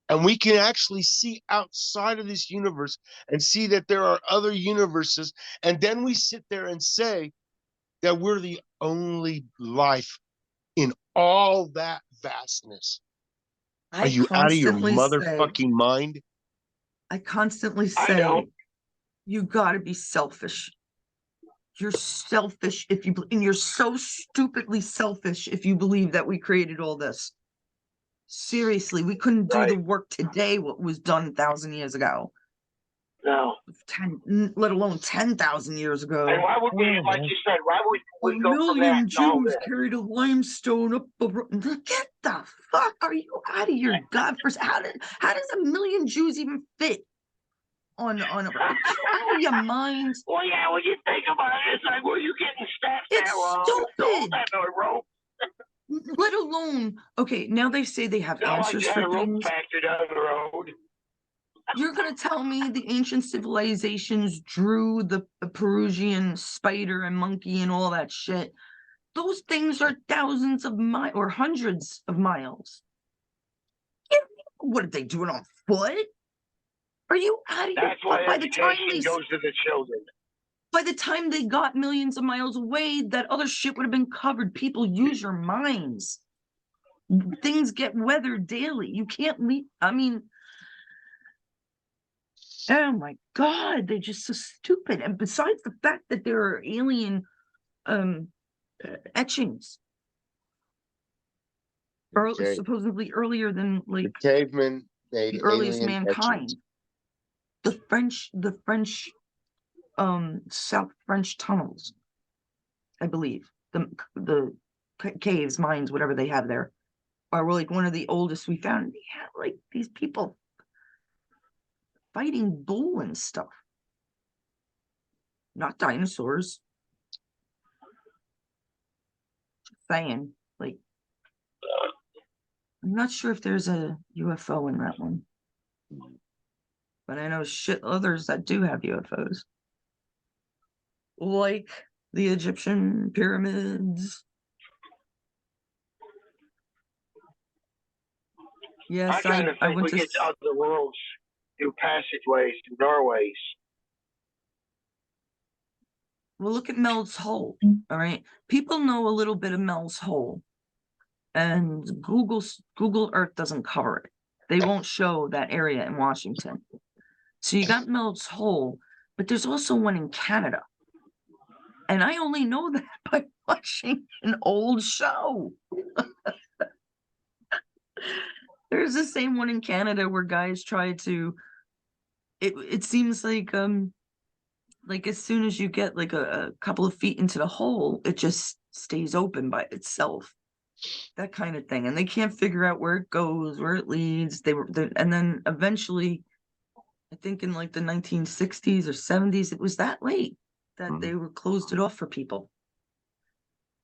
and we can actually see outside of this universe and see that there are other universes, and then we sit there and say that we're the only life in all that vastness. Are I you out of your constantly say, motherfucking mind? I constantly I say, don't. you gotta be selfish. You're selfish if you, and you're so stupidly selfish if you believe that we created all this. Seriously, we couldn't do the Right. work today what was done 1,000 years ago. No. Let alone 10,000 years And ago. why would we, like you said, why would A we go from that million to all Jews this? carried a limestone up the road. Get the fuck? Are you out of your godforsaken? How does a million Jews even fit on a? Are you out of your mind? Well, yeah, when you think about it, it's like, well, you getting steps that It's long, so stupid. that no rope. Let alone, okay, now they say they have It's not like answers you had for a rope things. factory down the road. You're gonna tell me the ancient civilizations drew the Peruvian spider and monkey and all that shit? Those things are thousands of miles or hundreds of miles. Yeah, what did they do it on foot? Are you out of your That's why by the time education goes to the children. by the time they got millions of miles away, that other shit would have been covered. People, use your minds. Things get weathered daily. You can't leave. I mean, oh my God, they're just so stupid. And besides the fact that there are alien um etchings, Okay. supposedly earlier than like The cavemen made the earliest alien etchings. mankind. The French South French tunnels, I believe. The caves, mines, whatever they have there, are like one of the oldest we found. They have like these people fighting bull and stuff. Not dinosaurs. Saying, like, I'm not sure if there's a UFO in that one. But I know shit others that do have UFOs. Like the Egyptian pyramids. Yes, I kind of I think went we to get to other worlds through passageways and doorways. well, look at Mel's Hole. All right. People know a little bit of Mel's Hole, and Google Earth doesn't cover it. They won't show that area in Washington. So you got Mel's Hole, but there's also one in Canada. And I only know that by watching an old show. There's the same one in Canada where guys try to it seems like as soon as you get like a couple of feet into the hole, it just stays open by itself. That kind of thing. And they can't figure out where it goes, where it leads. And then eventually, I think in like the 1960s or 70s, it was that late that they were closed it off for people.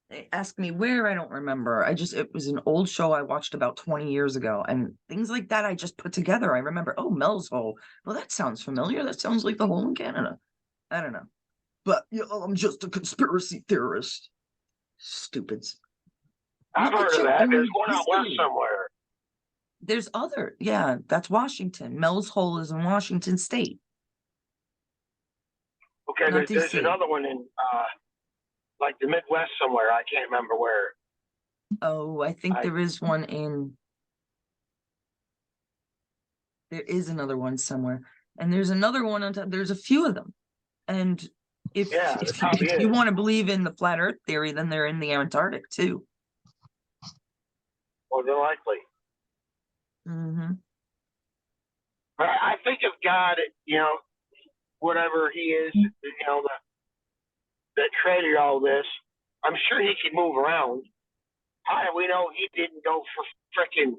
They asked me where, I don't remember. It was an old show I watched about 20 years ago, and things like that I just put together. I remember, oh, Mel's Hole. Well, that sounds familiar. That sounds like the hole in Canada. I don't know. But I'm just a conspiracy theorist. Stupids. I've Look at heard of your that. There's own one out west history. somewhere. There's yeah, that's Washington. Mel's Hole is in Washington State. Okay, Not there's DC. another one in like the Midwest somewhere. I can't remember where. Oh, I think there is one there is another one somewhere. And there's another one on top. There's a few of them. And if Yeah, there probably if you is. want to believe in the flat earth theory, then they're in the Antarctic too. More than likely. Mm-hmm. But I think of God, whatever he is, that created all this. I'm sure he can move around. How do we know he didn't go for frickin'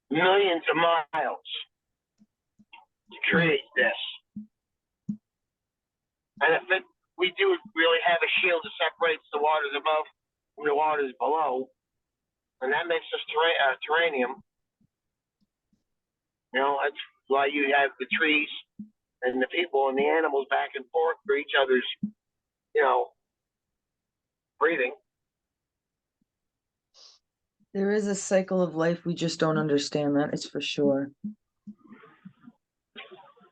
millions of miles to create this? And if we do really have a shield that separates the waters above from the waters below, and that makes us terranium. You know, that's why you have the trees and the people and the animals back and forth for each other's, you know, breathing. There is a cycle of life we just don't understand. That is for sure.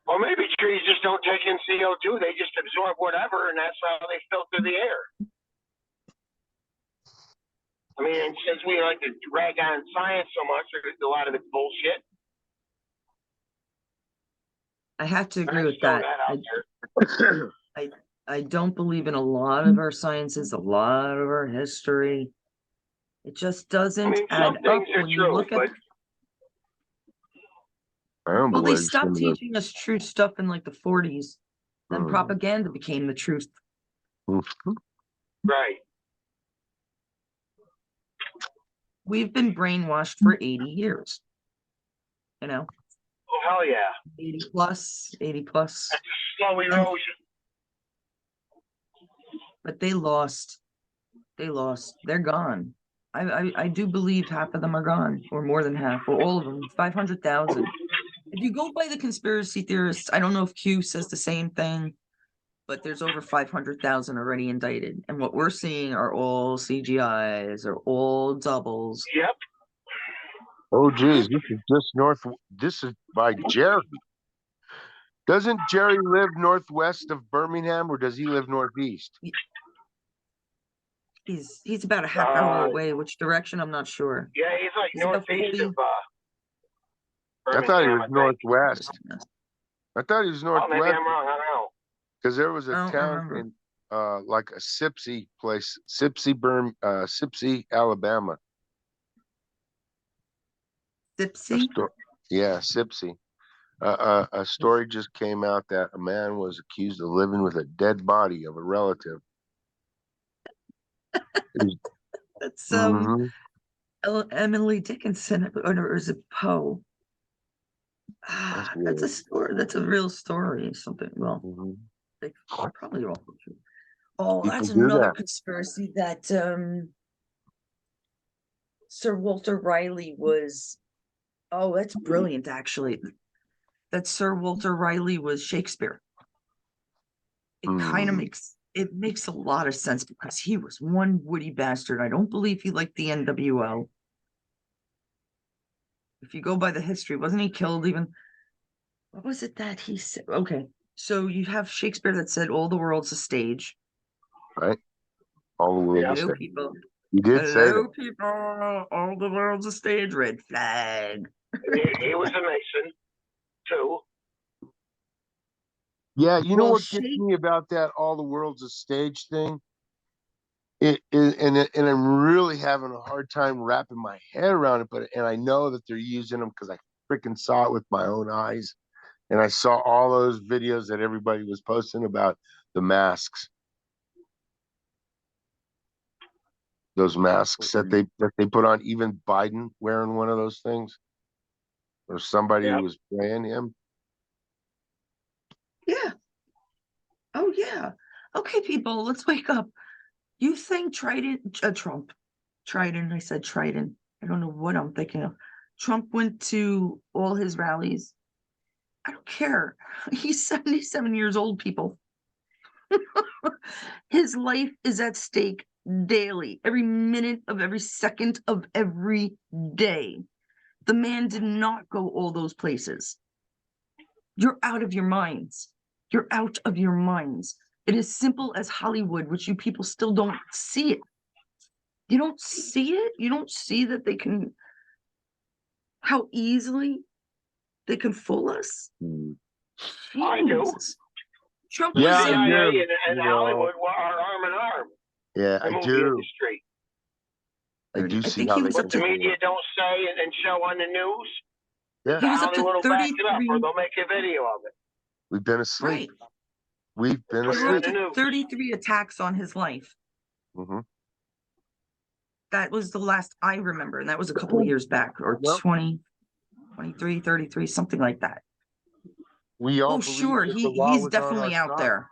Or maybe trees just don't take in CO2; they just absorb whatever, and that's how they filter the air. I mean, and since we like to drag on science so much, a lot of it's bullshit. I have to agree I with just throw that. out there. I don't believe in a lot of our sciences, a lot of our history. It just doesn't I mean, add some things up are when you true, look at. but I don't Well, they believe some stopped of the. teaching us true stuff in like the 40s. Then Hmm. propaganda became the truth. right. We've been brainwashed for 80 years. You know, Oh hell yeah! 80 plus. That's a slow erosion. But they lost. They're gone. I do believe half of them are gone, or more than half, or all of them. 500,000. If you go by the conspiracy theorists, I don't know if Q says the same thing, but there's over 500,000 already indicted, and what we're seeing are all CGIs, or all doubles. Yep. Oh, geez, this is just north. This is by Jerry. Doesn't Jerry live northwest of Birmingham, or does he live northeast? He's about a half hour away. Which direction? I'm not sure. Yeah, he's like He's about northeast 40. of I thought he Birmingham, was I think. northwest. I thought he was Oh, maybe northwest I'm wrong. I don't know. because there was a I don't town remember. in like a Sipsey place, Sipsey, Alabama. Dipsy? Yeah, Sipsey. A story just came out that a man was accused of living with a dead body of a relative. That's Mhm. Emily Dickinson, or is it Poe? That's That's a weird. story. That's a real story. Something. Well, Mhm. they probably all true. Oh, People that's do another that. conspiracy that Sir Walter Riley was. Oh, that's brilliant, actually. That Sir Walter Riley was Shakespeare. It kind of Hmm. makes a lot of sense because he was one witty bastard. I don't believe he liked the NWO. If you go by the history, wasn't he killed even? What was it that he said? Okay, so you have Shakespeare that said all the world's a stage. Right? All the world Yeah. is Hello, there. people. You did say Hello, that. people. All the world's a stage. Red flag. He was a Mason, too. Yeah, you know Well, what gets me about that all the world's a stage thing? And I'm really having a hard time wrapping my head around it, but I know that they're using them because I freaking saw it with my own eyes. And I saw all those videos that everybody was posting about the masks. Those masks that they put on, even Biden wearing one of those things, or somebody who Yep. was playing him. yeah. Oh, yeah. Okay, people, let's wake up. You think Trump, Trident, I said Trident. I don't know what I'm thinking of. Trump went to all his rallies. I don't care. He's 77 years old, people. His life is at stake daily, every minute of every second of every day. The man did not go all those places. You're out of your minds. You're out of your minds. It is simple as Hollywood, which you people still don't see it. You don't see it. You don't see that how easily they can fool us. I do. Jesus. Trump The Yeah, was I CIA do. and You Hollywood know, are arm in arm. yeah, The I movie do. industry. I do I see think how he they was up What the to can do media it. don't say and show on the news, Yeah, he was up to Hollywood will back it up, or 33. they'll make a video of it. we've been asleep. Right. We've been Put They it were on up asleep. the to news. 33 attacks on his life. Hmm. That was the last I remember, and that was a couple of years back, or Well, 20, 23, 33, something like that. we all Oh, believe sure, that the law he's was on our definitely out side. there.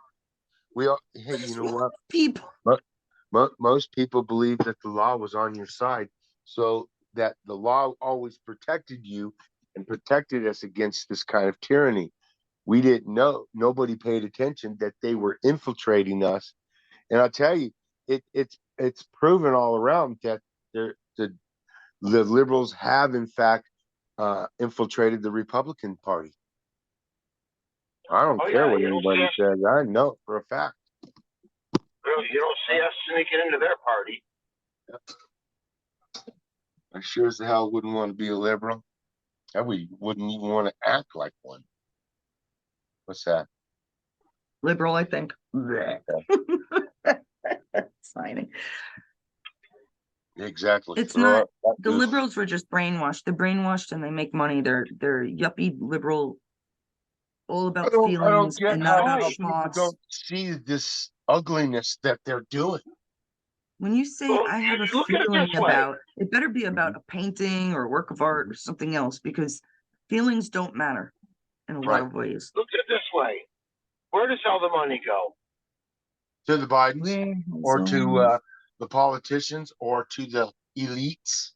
We all, hey, What you is know wrong what? with people? Most people believe that the law was on your side, so that the law always protected you and protected us against this kind of tyranny. We didn't know. Nobody paid attention that they were infiltrating us. And I'll tell you, it's proven all around that the liberals have in fact infiltrated the Republican Party. I don't Oh care yeah, what you don't see anybody us. says. I know for a fact. You don't see us sneaking into their party. I sure as hell wouldn't want to be a liberal. I wouldn't even want to act like one. What's that? Liberal, I think. Blech. Signing. Exactly. It's Throw not up that the goof. liberals were just brainwashed. They're brainwashed and they make money. They're yuppie liberal, all I about don't feelings get and not how about people thoughts. don't see this ugliness that they're doing. When you say Well, I have a look at it feeling this way. about, it better be about a painting or a work of art or something else, because feelings don't matter in a lot Right. of ways. Look at it this way. Where does all the money go? To the Bidens Where or has to all- the politicians or to the elites.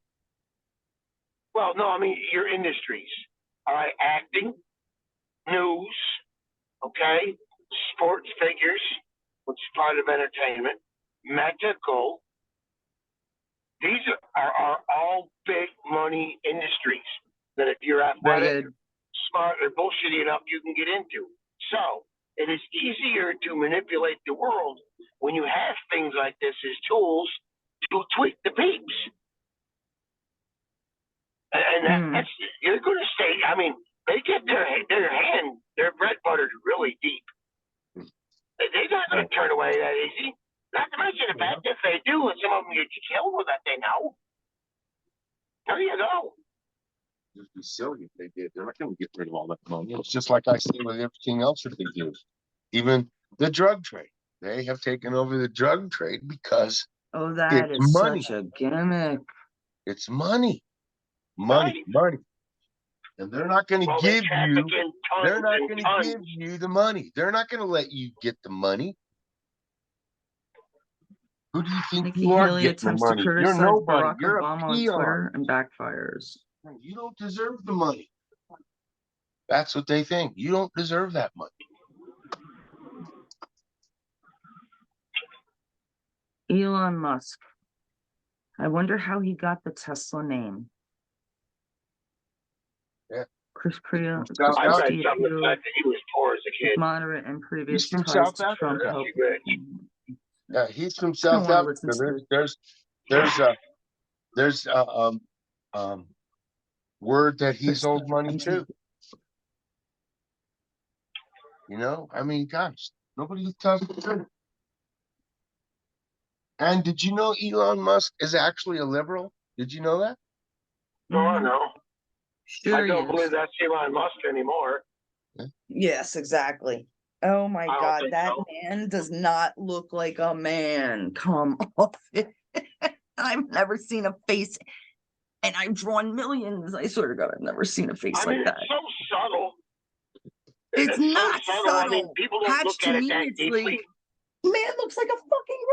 Well, no, I mean your industries. All right, acting, news, okay, sports figures, which is part of entertainment, medical. These are all big money industries that if you're athletic, Good. smart, or bullshitty enough, you can get into. So it is easier to manipulate the world when you have things like this as tools to tweak the peeps. And that's you're going to stay. I mean, they get their bread buttered really deep. They're not going to turn away that easy. Not to mention the fact if they do, and some of them get killed with that, they know. There you go. It'd be silly if they did. They're not going to get rid of all that money. It's just like I say with everything else that they do. Even the drug trade. They have taken over the drug trade because Oh, that it's is money. such a gimmick. It's money. Money. Right. Money. And they're not going to Well, they give traffic you. in They're tons not and going to tons. give you the money. They're not going to let you get the money. Who do you think Nikki you are Haley getting the attempts to money? You're criticize nobody. Barack You're a Obama on peon. Twitter and backfires. You don't deserve the money. That's what they think. You don't deserve that money. Elon Musk. I wonder how he got the Tesla name. Yeah. Chris Priya, South Chris I read Africa. Christie something that appealed said that he was poor as a kid. moderate and He's previous from ties South to Africa. Trump Really help. rich. Yeah, he's from I don't South want to Africa. listen to this. There's word that he's Chris owed money MT. too. You know, I mean, gosh, nobody tells the truth. And did you know Elon Musk is actually a liberal? Did you know that? No, I know. Sure I don't he believe is. that's Elon Musk anymore. Yes, exactly. Oh my I don't God, think that so. man does not look like a man. Come off it. I've never seen a face, and I've drawn millions. I swear to God, I've never seen a face I like mean, that. it's so subtle. It's so not subtle. I mean, subtle. people don't Patch look to at it me, that it's deeply. like, man looks like a fucking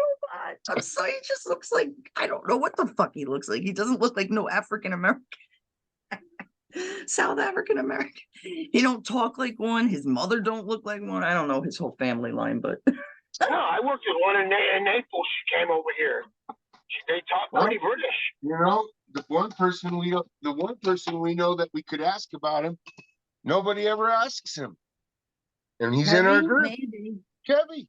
robot. I'm sorry, he just looks like, I don't know what the fuck he looks like. He doesn't look like no African American. South African American. He don't talk like one. His mother don't look like one. I don't know his whole family line, but No, I worked with one in Naples. She came over here. They talk pretty British. You know, the one person we know that we could ask about him, nobody ever asks him. And he's in our group. Maybe. Kevy.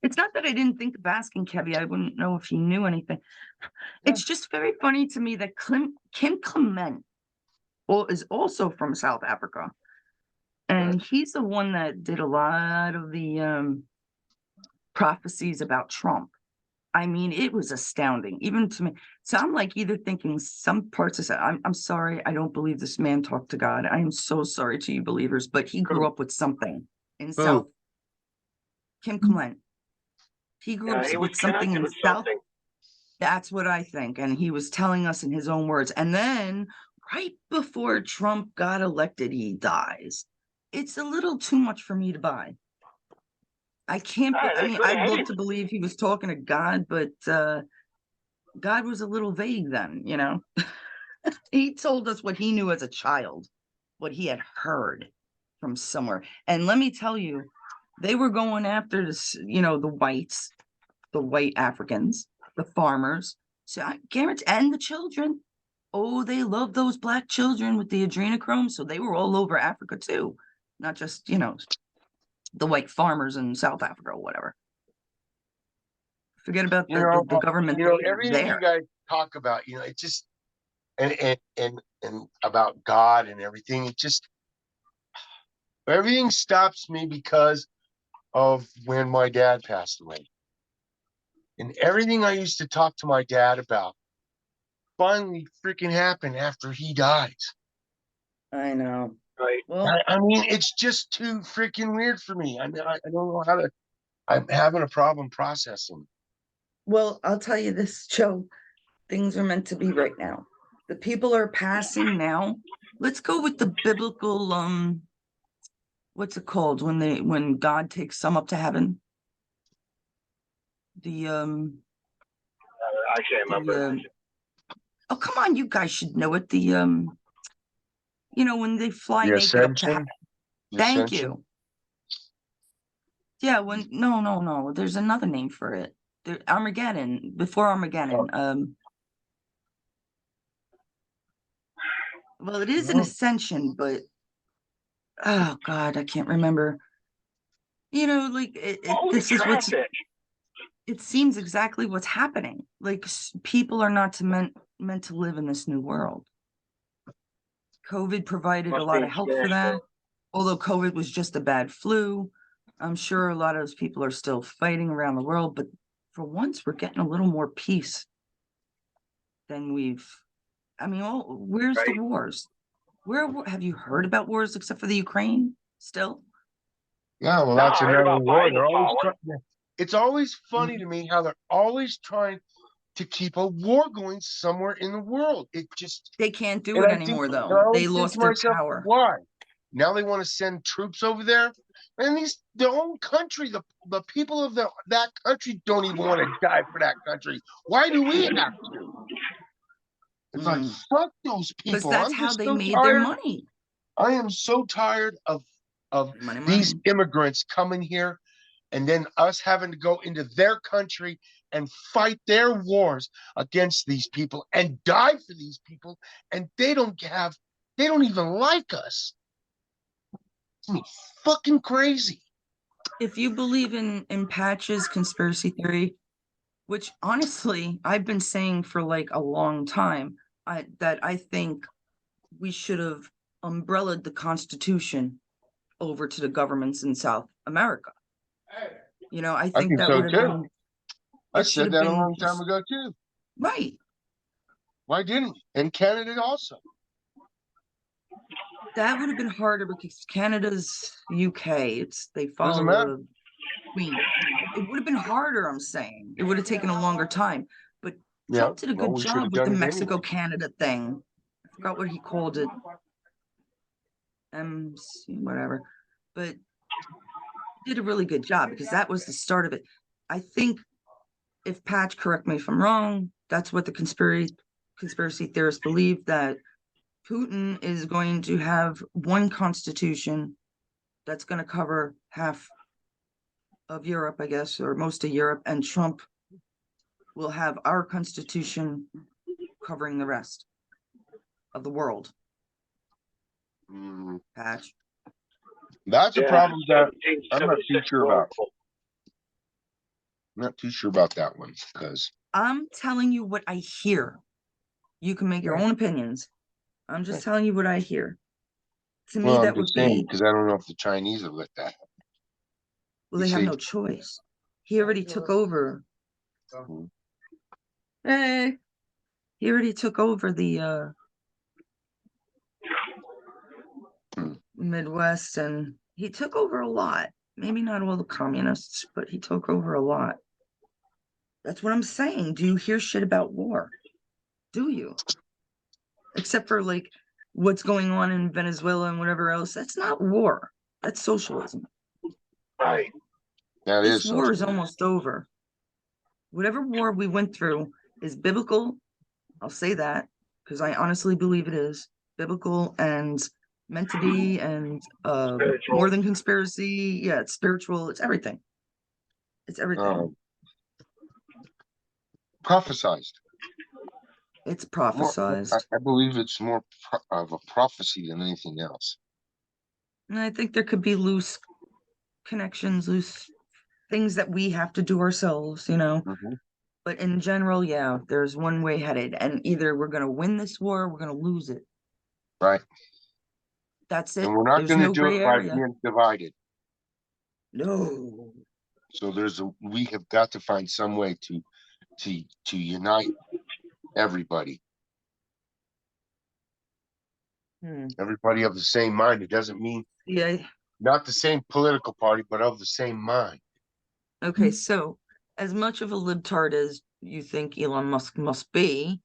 It's not that I didn't think of asking Kevy. I wouldn't know if he knew anything. It's just very funny to me that Kim Clement is also from South Africa. And he's the one that did a lot of the prophecies about Trump. I mean, it was astounding, even to me. So I'm like either thinking some parts of it, I'm sorry, I don't believe this man talked to God. I am so sorry to you believers, but he grew up with something in South. Kim Clement. He grew up He was with something connected in with South. something. That's what I think. And he was telling us in his own words. And then right before Trump got elected, he dies. It's a little too much for me to buy. I can't. Ah, I that's mean, what I'd it love is. to believe he was talking to God, but God was a little vague then. He told us what he knew as a child, what he had heard from somewhere. And let me tell you, they were going after this, the whites, the white Africans, the farmers. So I guarantee, and the children. Oh, they love those black children with the adrenochrome. So they were all over Africa too, not just, the white farmers in South Africa or whatever. Forget about the government. They were everything you there. guys talk about, it just and about God and everything, it just everything stops me because of when my dad passed away. And everything I used to talk to my dad about finally freaking happened after he died. I know. Right. Well, I mean, it's just too freaking weird for me. I mean, I don't know how to. I'm having a problem processing. well, I'll tell you this, Joe. Things are meant to be right now. The people are passing now. Let's go with the biblical what's it called when God takes some up to heaven? The I can't remember. oh, come on, you guys should know it. The when they fly The naked up to heaven. ascension. The Thank ascension. you. Yeah, when no, there's another name for it. Armageddon, before Armageddon. Well, it is an ascension, but oh God, I can't remember. Like Holy this is what's traffic. it seems exactly what's happening. Like people are not meant to live in this new world. COVID provided a Must lot be of help for that. international. Although COVID was just a bad flu, I'm sure a lot of those people are still fighting around the world. But for once, we're getting a little more peace than we've. I mean, where's the Right. wars? Where have you heard about wars except for the Ukraine? Still, Yeah, well, No, that's I heard another about war. Biden They're always falling. trying. It's always funny Mhm. to me how they're always trying to keep a war going somewhere in the world. It just, they can't do and it I think, anymore, and I though. They always think to lost their myself, power. why? Now they want to send troops over there, and their own country, the people of that country don't even want to die for that country. Why do we have to? It's like fuck those Because people. that's I'm how just they so made their tired. money. I am so tired of Money, these money. immigrants coming here and then us having to go into their country and fight their wars against these people and die for these people, and they don't even like us. It's me fucking crazy. If you believe in Patch's conspiracy theory, which honestly I've been saying for like a long time, that I think we should have umbrellaed the Constitution over to the governments in South America. I I think think that so would have too. been, I it should said have that a been long time ago too. right. Why didn't you? And Canada also. That would have been harder because Canada's UK. They Doesn't follow matter. the Queen. It would have been harder, I'm saying. It would have taken a longer time. But Yeah. Trump did a Well, good we should job have with the done it anyway. Mexico-Canada thing. I forgot what he called it. Whatever. But he did a really good job because that was the start of it. I think, if Patch, correct me if I'm wrong, that's what the conspiracy theorists believe, that Putin is going to have one constitution that's going to cover half of Europe, I guess, or most of Europe, and Trump will have our constitution covering the rest of the world. Mm, Patch. that's a Yeah, problem that I'm not too 1776 sure World about. I'm not too sure about that one because I'm telling you what I hear. You can make your own opinions. I'm just telling you what I hear. To me, well, I'm that would just saying be, because I don't know if the Chinese have let that. well, they have no choice. He already took over. Mhm. Hey, he already took over the Midwest, and he took over a lot. Maybe not all the communists, but he took over a lot. That's what I'm saying. Do you hear shit about war? Do you? Except for like what's going on in Venezuela and whatever else. That's not war. That's socialism. Right. That This is war is socialism. almost over. Whatever war we went through is biblical. I'll say that because I honestly believe it is biblical and meant to be, and Spiritual. more than conspiracy. Yeah, it's spiritual. It's everything. It's everything. Prophesized. It's More, prophesized. I believe it's more of a prophecy than anything else. And I think there could be loose connections, loose things that we have to do ourselves, you know. Mhm. But in general, yeah, there's one way headed, and either we're gonna win this war, or we're gonna lose it. Right. That's And it. we're not There's going to no do gray it by area. being divided. No. So we have got to find some way to unite everybody. Everybody of the same mind. It doesn't mean Yeah. not the same political party, but of the same mind. Okay, so as much of a libtard as you think Elon Musk must be,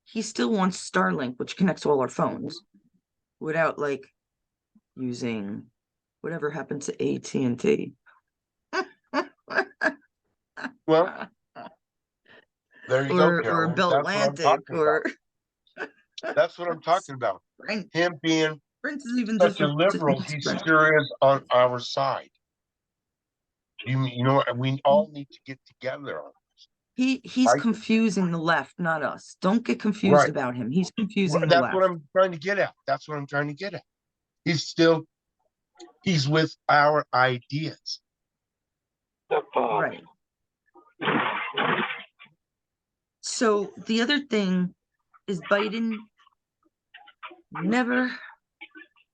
he still wants Starlink, which connects all our phones, without like using whatever happened to AT&T. Well, there you go, or Carolyn. Bell That's what I'm Atlantic, talking or about. That's what I'm talking about. Sprint. Him being Sprint is even such a different. liberal, he sure is on our side. You know, we all need to get together on He's right? confusing the left, not us. Don't get confused Right. about him. He's confusing the That's left. what I'm trying to get at. That's what I'm trying to get at. He's with our ideas. Right. So the other thing is Biden never,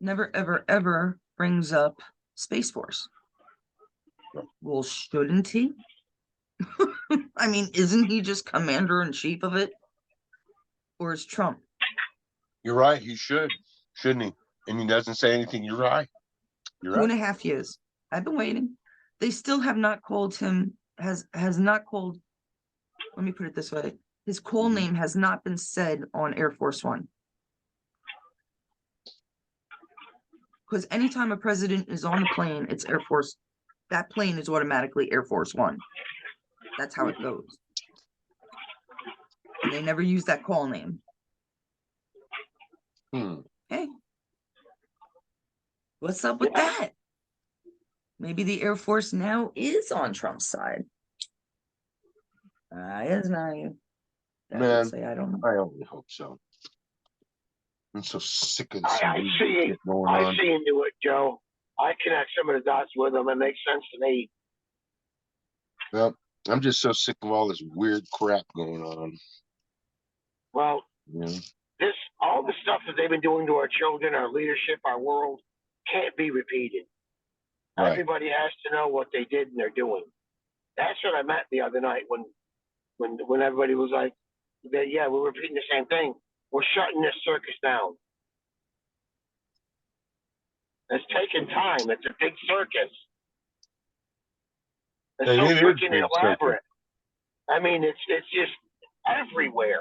ever, ever brings up Space Force. Well, shouldn't he? I mean, isn't he just commander in chief of it? Or is Trump? You're right. He should, shouldn't he? And he doesn't say anything. You're right. You're 2.5 years. I've been waiting. They still have not called him, has not called, let me put it this way. His call name has not been said on Air Force One. Because anytime a president is on the plane, it's Air Force. That plane is automatically Air Force One. That's how it goes. And they never use that call name. Hey, what's up with that? Maybe the Air Force now is on Trump's side. It's not you. Man, say I don't know. I only hope so. I'm so sick of this I see. going I on. see into it, Joe. I connect some of the dots with them. It makes sense to me. Well, I'm just so sick of all this weird crap going on. Well, Yeah. all the stuff that they've been doing to our children, our leadership, our world, can't be repeated. Right. Everybody has to know what they did and they're doing. That's what I meant the other night when everybody was like, "Yeah, we're repeating the same thing. We're shutting this circus down." It's taking time. It's a big circus. It's And so it is freaking big elaborate. I mean, it's just everywhere.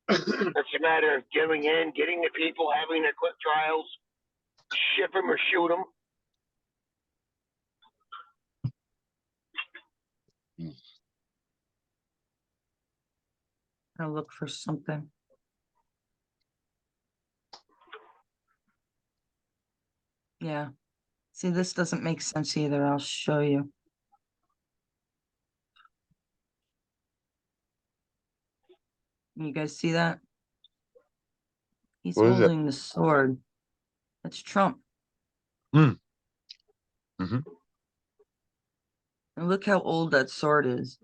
It's a matter of getting the people, having their quick trials, ship them or shoot them. I'll look for something. Yeah. See, this doesn't make sense either. I'll show you. You guys see that? He's What is it? holding the sword. That's Trump. Mm. And look how old that sword is.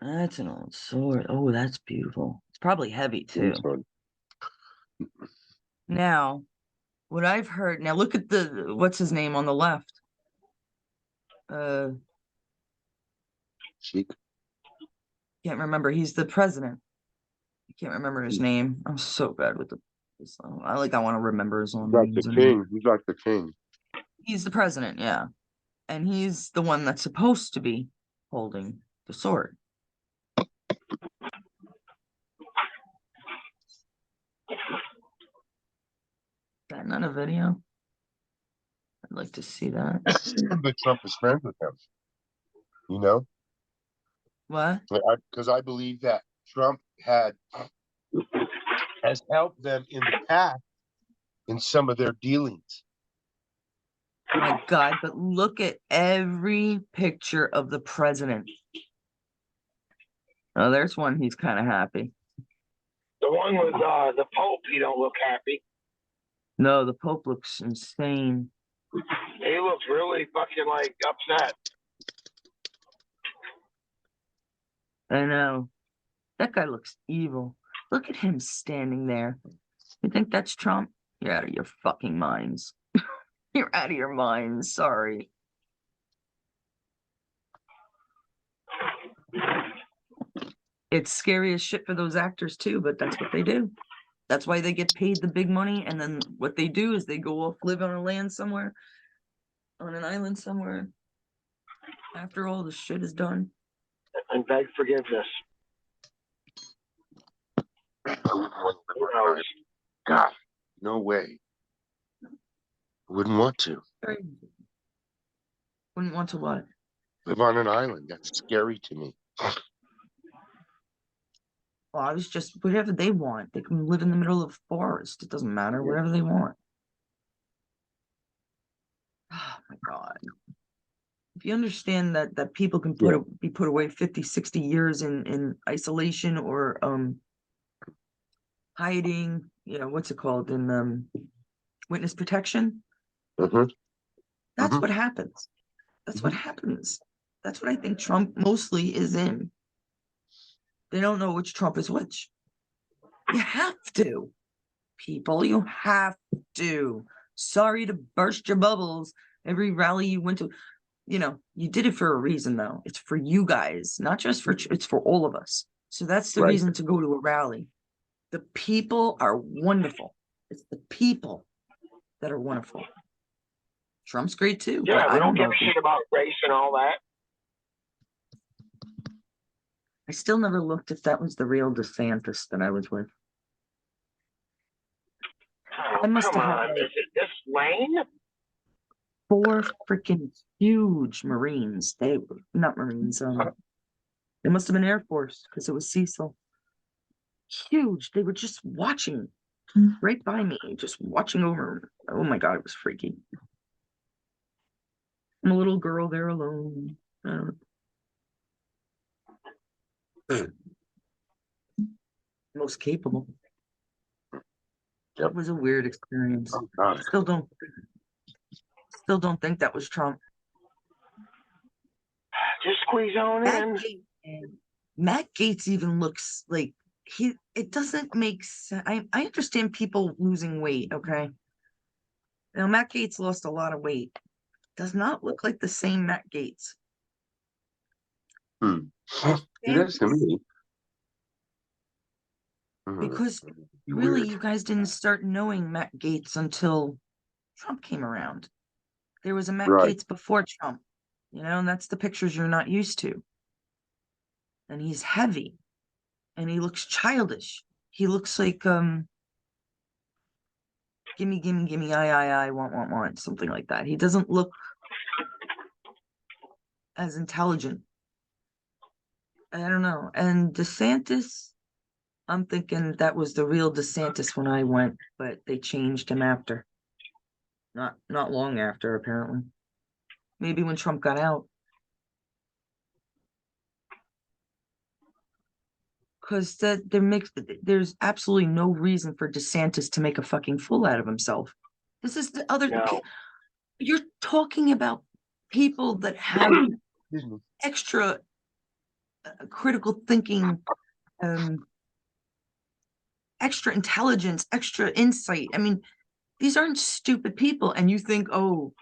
That's an old sword. Oh, that's beautiful. It's probably heavy too. Now, what I've heard, now look at what's his name on the left? Sheik. Can't remember. He's the president. I can't remember his name. I'm so bad with I want to remember his own He's like the king. He's like the king. He's the president, yeah. And he's the one that's supposed to be holding the sword. Is that not a video? I'd like to see that. But Trump is friends with him. You know, What? because I believe that Trump has helped them in the past in some of their dealings. My God, but look at every picture of the president. Oh, there's one he's kind of happy. The one with the Pope, he don't look happy. No, the Pope looks insane. He looks really fucking like upset. I know. That guy looks evil. Look at him standing there. You think that's Trump? You're out of your fucking minds. You're out of your minds. Sorry. It's scary as shit for those actors too, but that's what they do. That's why they get paid the big money, and then what they do is they go off, live on a land somewhere, on an island somewhere, after all the shit is done. And beg forgiveness. Who knows? God, no way. Wouldn't want to Wouldn't want to what? live on an island. That's scary to me. Well, I was just whatever they want. They can live in the middle of the forest. It doesn't matter. Whatever they want. Oh my God. If you understand that people can be put away 50, 60 years in isolation or hiding, what's it called, in witness protection, Mhm. that's what happens. That's what happens. That's what I think Trump mostly is in. They don't know which Trump is which. You have to, people. You have to. Sorry to burst your bubbles. Every rally you went to, you did it for a reason, though. It's for you guys, not just it's for all of us. So that's the Right. reason to go to a rally. The people are wonderful. It's the people that are wonderful. Trump's great too. Yeah, but we I don't don't give know. a shit about race and all that. I still never looked if that was the real DeSantis that I was with. Oh, I must come have had on. like Is it this Lane? 4 freaking huge Marines. They were not Marines. They must have been Air Force because it was Cecil. Huge. They were just watching right by me, just watching over. Oh my God, it was freaky. I'm a little girl there alone. Most capable. Yep. It was a weird experience. Oh, God. Still don't think that was Trump. Just squeeze on in. Matt Gaetz even looks like it doesn't make sense. I understand people losing weight, okay? Now Matt Gaetz lost a lot of weight. Does not look like the same Matt Gaetz. It is to me. Because really, you guys didn't start knowing Matt Gaetz until Trump came around. There was a Matt Gaetz before Trump, and that's the pictures you're not used to. And he's heavy, and he looks childish. He looks like gimme, gimme, gimme, I, want, something like that. He doesn't look as intelligent. I don't know. And DeSantis, I'm thinking that was the real DeSantis when I went, but they changed him after. Not long after, apparently. Maybe when Trump got out. Because there's absolutely no reason for DeSantis to make a fucking fool out of himself. This is the other. No. You're talking about people that have extra critical thinking, extra intelligence, extra insight. I mean, these aren't stupid people. And you think, oh,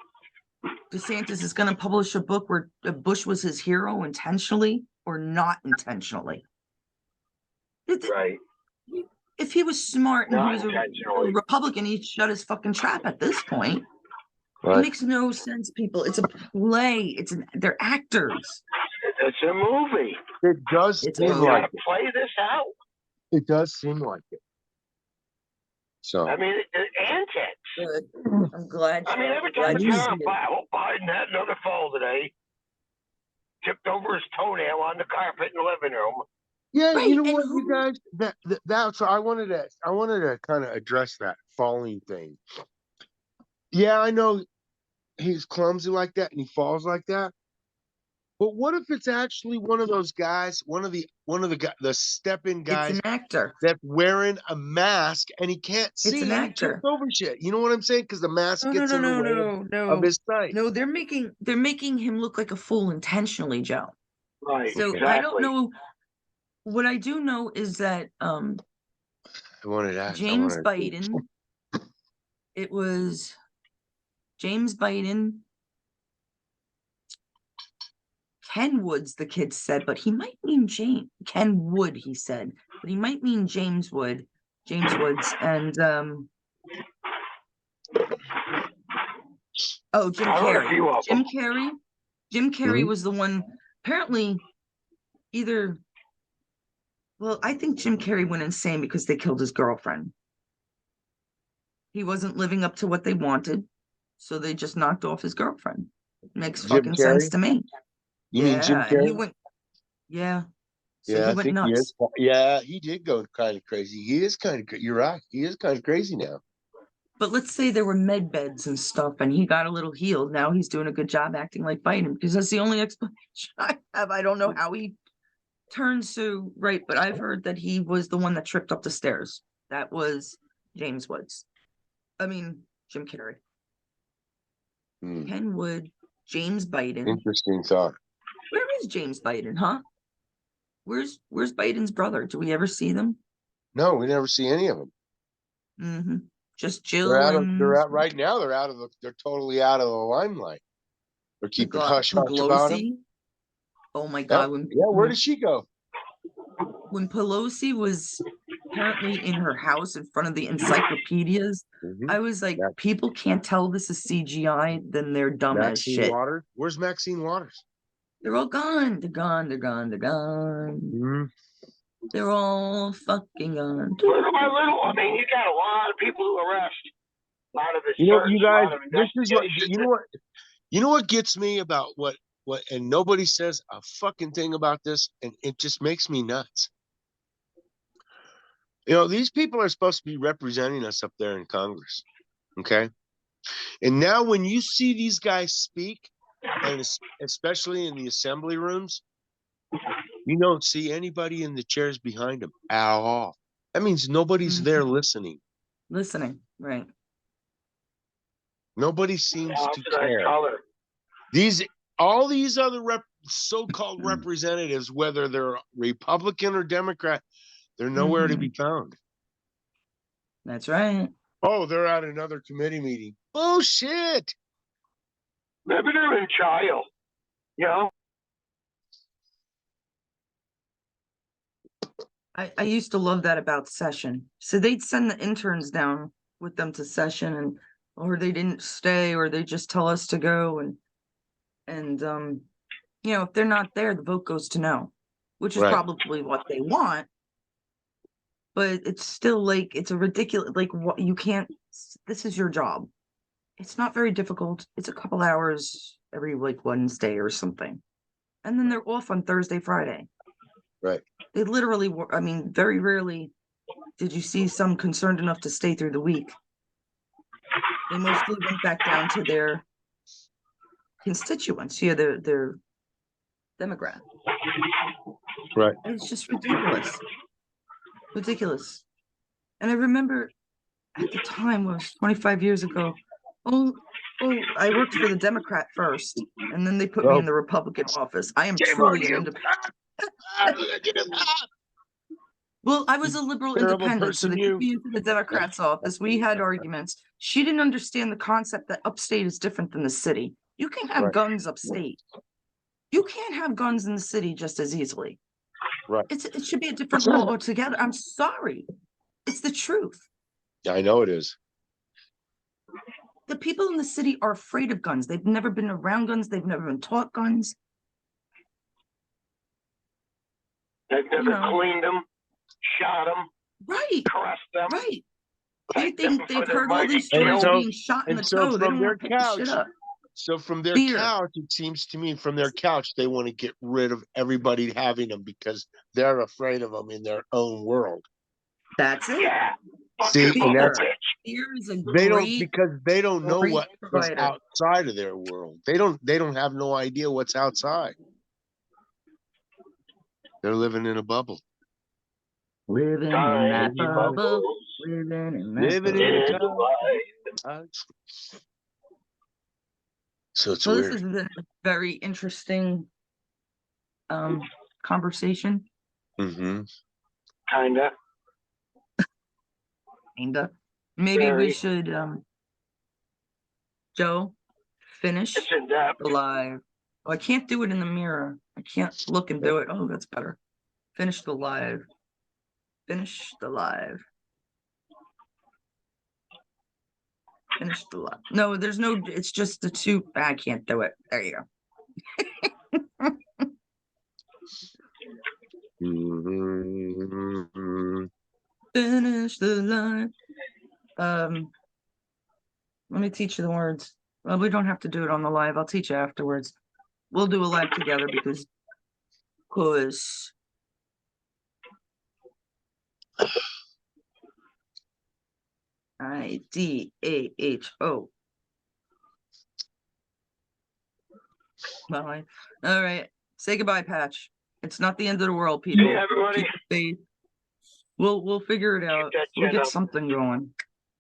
DeSantis is going to publish a book where Bush was his hero intentionally or not intentionally. Right. If he was smart and Not he was a Republican, he'd shut his fucking trap at this point. It makes no sense, people. It's a play. They're actors. It's a movie. It does seem like it. Play this out. It does seem like it. So I mean, antics. Good. I'm glad. I mean, every time Glad it's you on see it. file, Biden had another fall today. Tipped over his toenail on the carpet in the living room. Yeah, Right, you know and what, who- you guys, that's I wanted to kind of address that falling thing. Yeah, I know he's clumsy like that and he falls like that. But what if it's actually one of those guys, the step-in It's an guys actor. that's wearing a mask and he can't It's see an and he actor. trips over shit. You know what I'm saying? Because the mask No, no, gets no, in the no, way no, of no. his sight. No, they're making him look like a fool intentionally, Joe. Right. So exactly. I don't know. What I do know is that I wanted to ask. James Biden, it was James Biden, Ken Woods, the kid said, but he might mean Ken Wood, he said, but he might mean James Woods, and Jim I heard a Carrey. few of them. Jim Carrey Mhm. was the one, apparently, either, well, I think Jim Carrey went insane because they killed his girlfriend. He wasn't living up to what they wanted, so they just knocked off his girlfriend. Makes Jim fucking sense Carrey? to me. You mean Jim Yeah, and he Carrey? went, yeah. So Yeah, he I went think he is. nuts. Yeah, he did go kind of crazy. He is kind of. You're right. He is kind of crazy now. But let's say there were med beds and stuff, and he got a little healed. Now he's doing a good job acting like Biden because that's the only explanation I have. I don't know how he turned so right, but I've heard that he was the one that tripped up the stairs. That was James Woods. I mean, Jim Carrey, Hmm. Ken Wood, James Biden. Interesting thought. Where is James Biden, huh? Where's Biden's brother? Do we ever see them? No, we never see any of them. Mm-hmm. Just They're Jill out of. and They're out right now. They're out of the. They're totally out of the limelight. They're keeping hush hush about him. Pelosi. Oh my Yep. God! Yeah. Where did she go? When Pelosi was apparently in her house in front of the encyclopedias, Mhm. I was like, Yeah. people can't tell this is CGI, then they're dumb as Maxine shit. Waters. Where's Maxine Waters? They're all gone. They're gone. They're gone. They're gone. Mhm. They're all fucking gone. Little by little, I mean, you got a lot of people who arrest. A lot of the You know, search, you a guys. lot of This is what. investigations. You know what. You know what gets me about what, and nobody says a fucking thing about this, and it just makes me nuts. You know, these people are supposed to be representing us up there in Congress, okay? And now when you see these guys speak, and especially in the assembly rooms, you don't see anybody in the chairs behind them at all. That means nobody's there listening. Listening, right? Nobody seems Oh, to it's a nice care. color. All these other so-called representatives, whether they're Republican or Democrat, they're nowhere to be found. That's right. Oh, they're at another committee meeting. Bullshit. Maybe they're in trial. You know? I used to love that about session. So they'd send the interns down with them to session, and or they didn't stay, or they just tell us to go, and if they're not there, the vote goes to no, which is Right. probably what they want. But it's still like it's a ridiculous, like, what you can't. This is your job. It's not very difficult. It's a couple hours every like Wednesday or something, and then they're off on Thursday, Friday. Right. They literally were. I mean, very rarely did you see some concerned enough to stay through the week. They mostly went back down to their constituents, their demographic. Right. And it's just ridiculous. Ridiculous. And I remember at the time, was 25 years ago, oh, I worked for the Democrat first, and then they put me in the Republican office. I am truly an independent. Well, I was a liberal Terrible independent, so person, they you. put me into the Democrats' office. We had arguments. She didn't understand the concept that upstate is different than the city. You can have Right. guns upstate. You can't have guns in the city just as easily. Right. It should be a different law altogether. I'm sorry. It's the truth. I know it is. The people in the city are afraid of guns. They've never been around guns. They've never been taught guns. They've never You know. cleaned them, shot them, Right. caressed them. Right. They've heard all these And stories so- being shot in the and so toe. They from don't their want to pick the shit couch- up. So from their Fear. couch, it seems to me, from their couch, they want to get rid of everybody having them because they're afraid of them in their own world. That's it. Yeah. See, Fucking and that's bitch. Fear is a they don't great, because they don't know great what is provider. outside of their world. They don't have no idea what's outside. They're living in a bubble. Living in Tiny that bubble. bubbles Living in that Living bubble. in in a the light. So it's So weird. this has been a very interesting conversation. Mm-hmm. Kinda. Kinda. Maybe we Very. should Joe, finish It's in depth. the live. Oh, I can't do it in the mirror. I can't look and do it. Oh, that's better. Finish the live. Finish the live. Finish the live. No, there's no, it's just the two. I can't do it. There you go. Mm-hmm. Finish the live. Let me teach you the words. Well, we don't have to do it on the live. I'll teach you afterwards. We'll do a live together because IDAHO. Well, all right. Say goodbye, Patch. It's not the end of the world, people. See everybody. Keep the faith. We'll figure it out. that We'll chin get up. something going.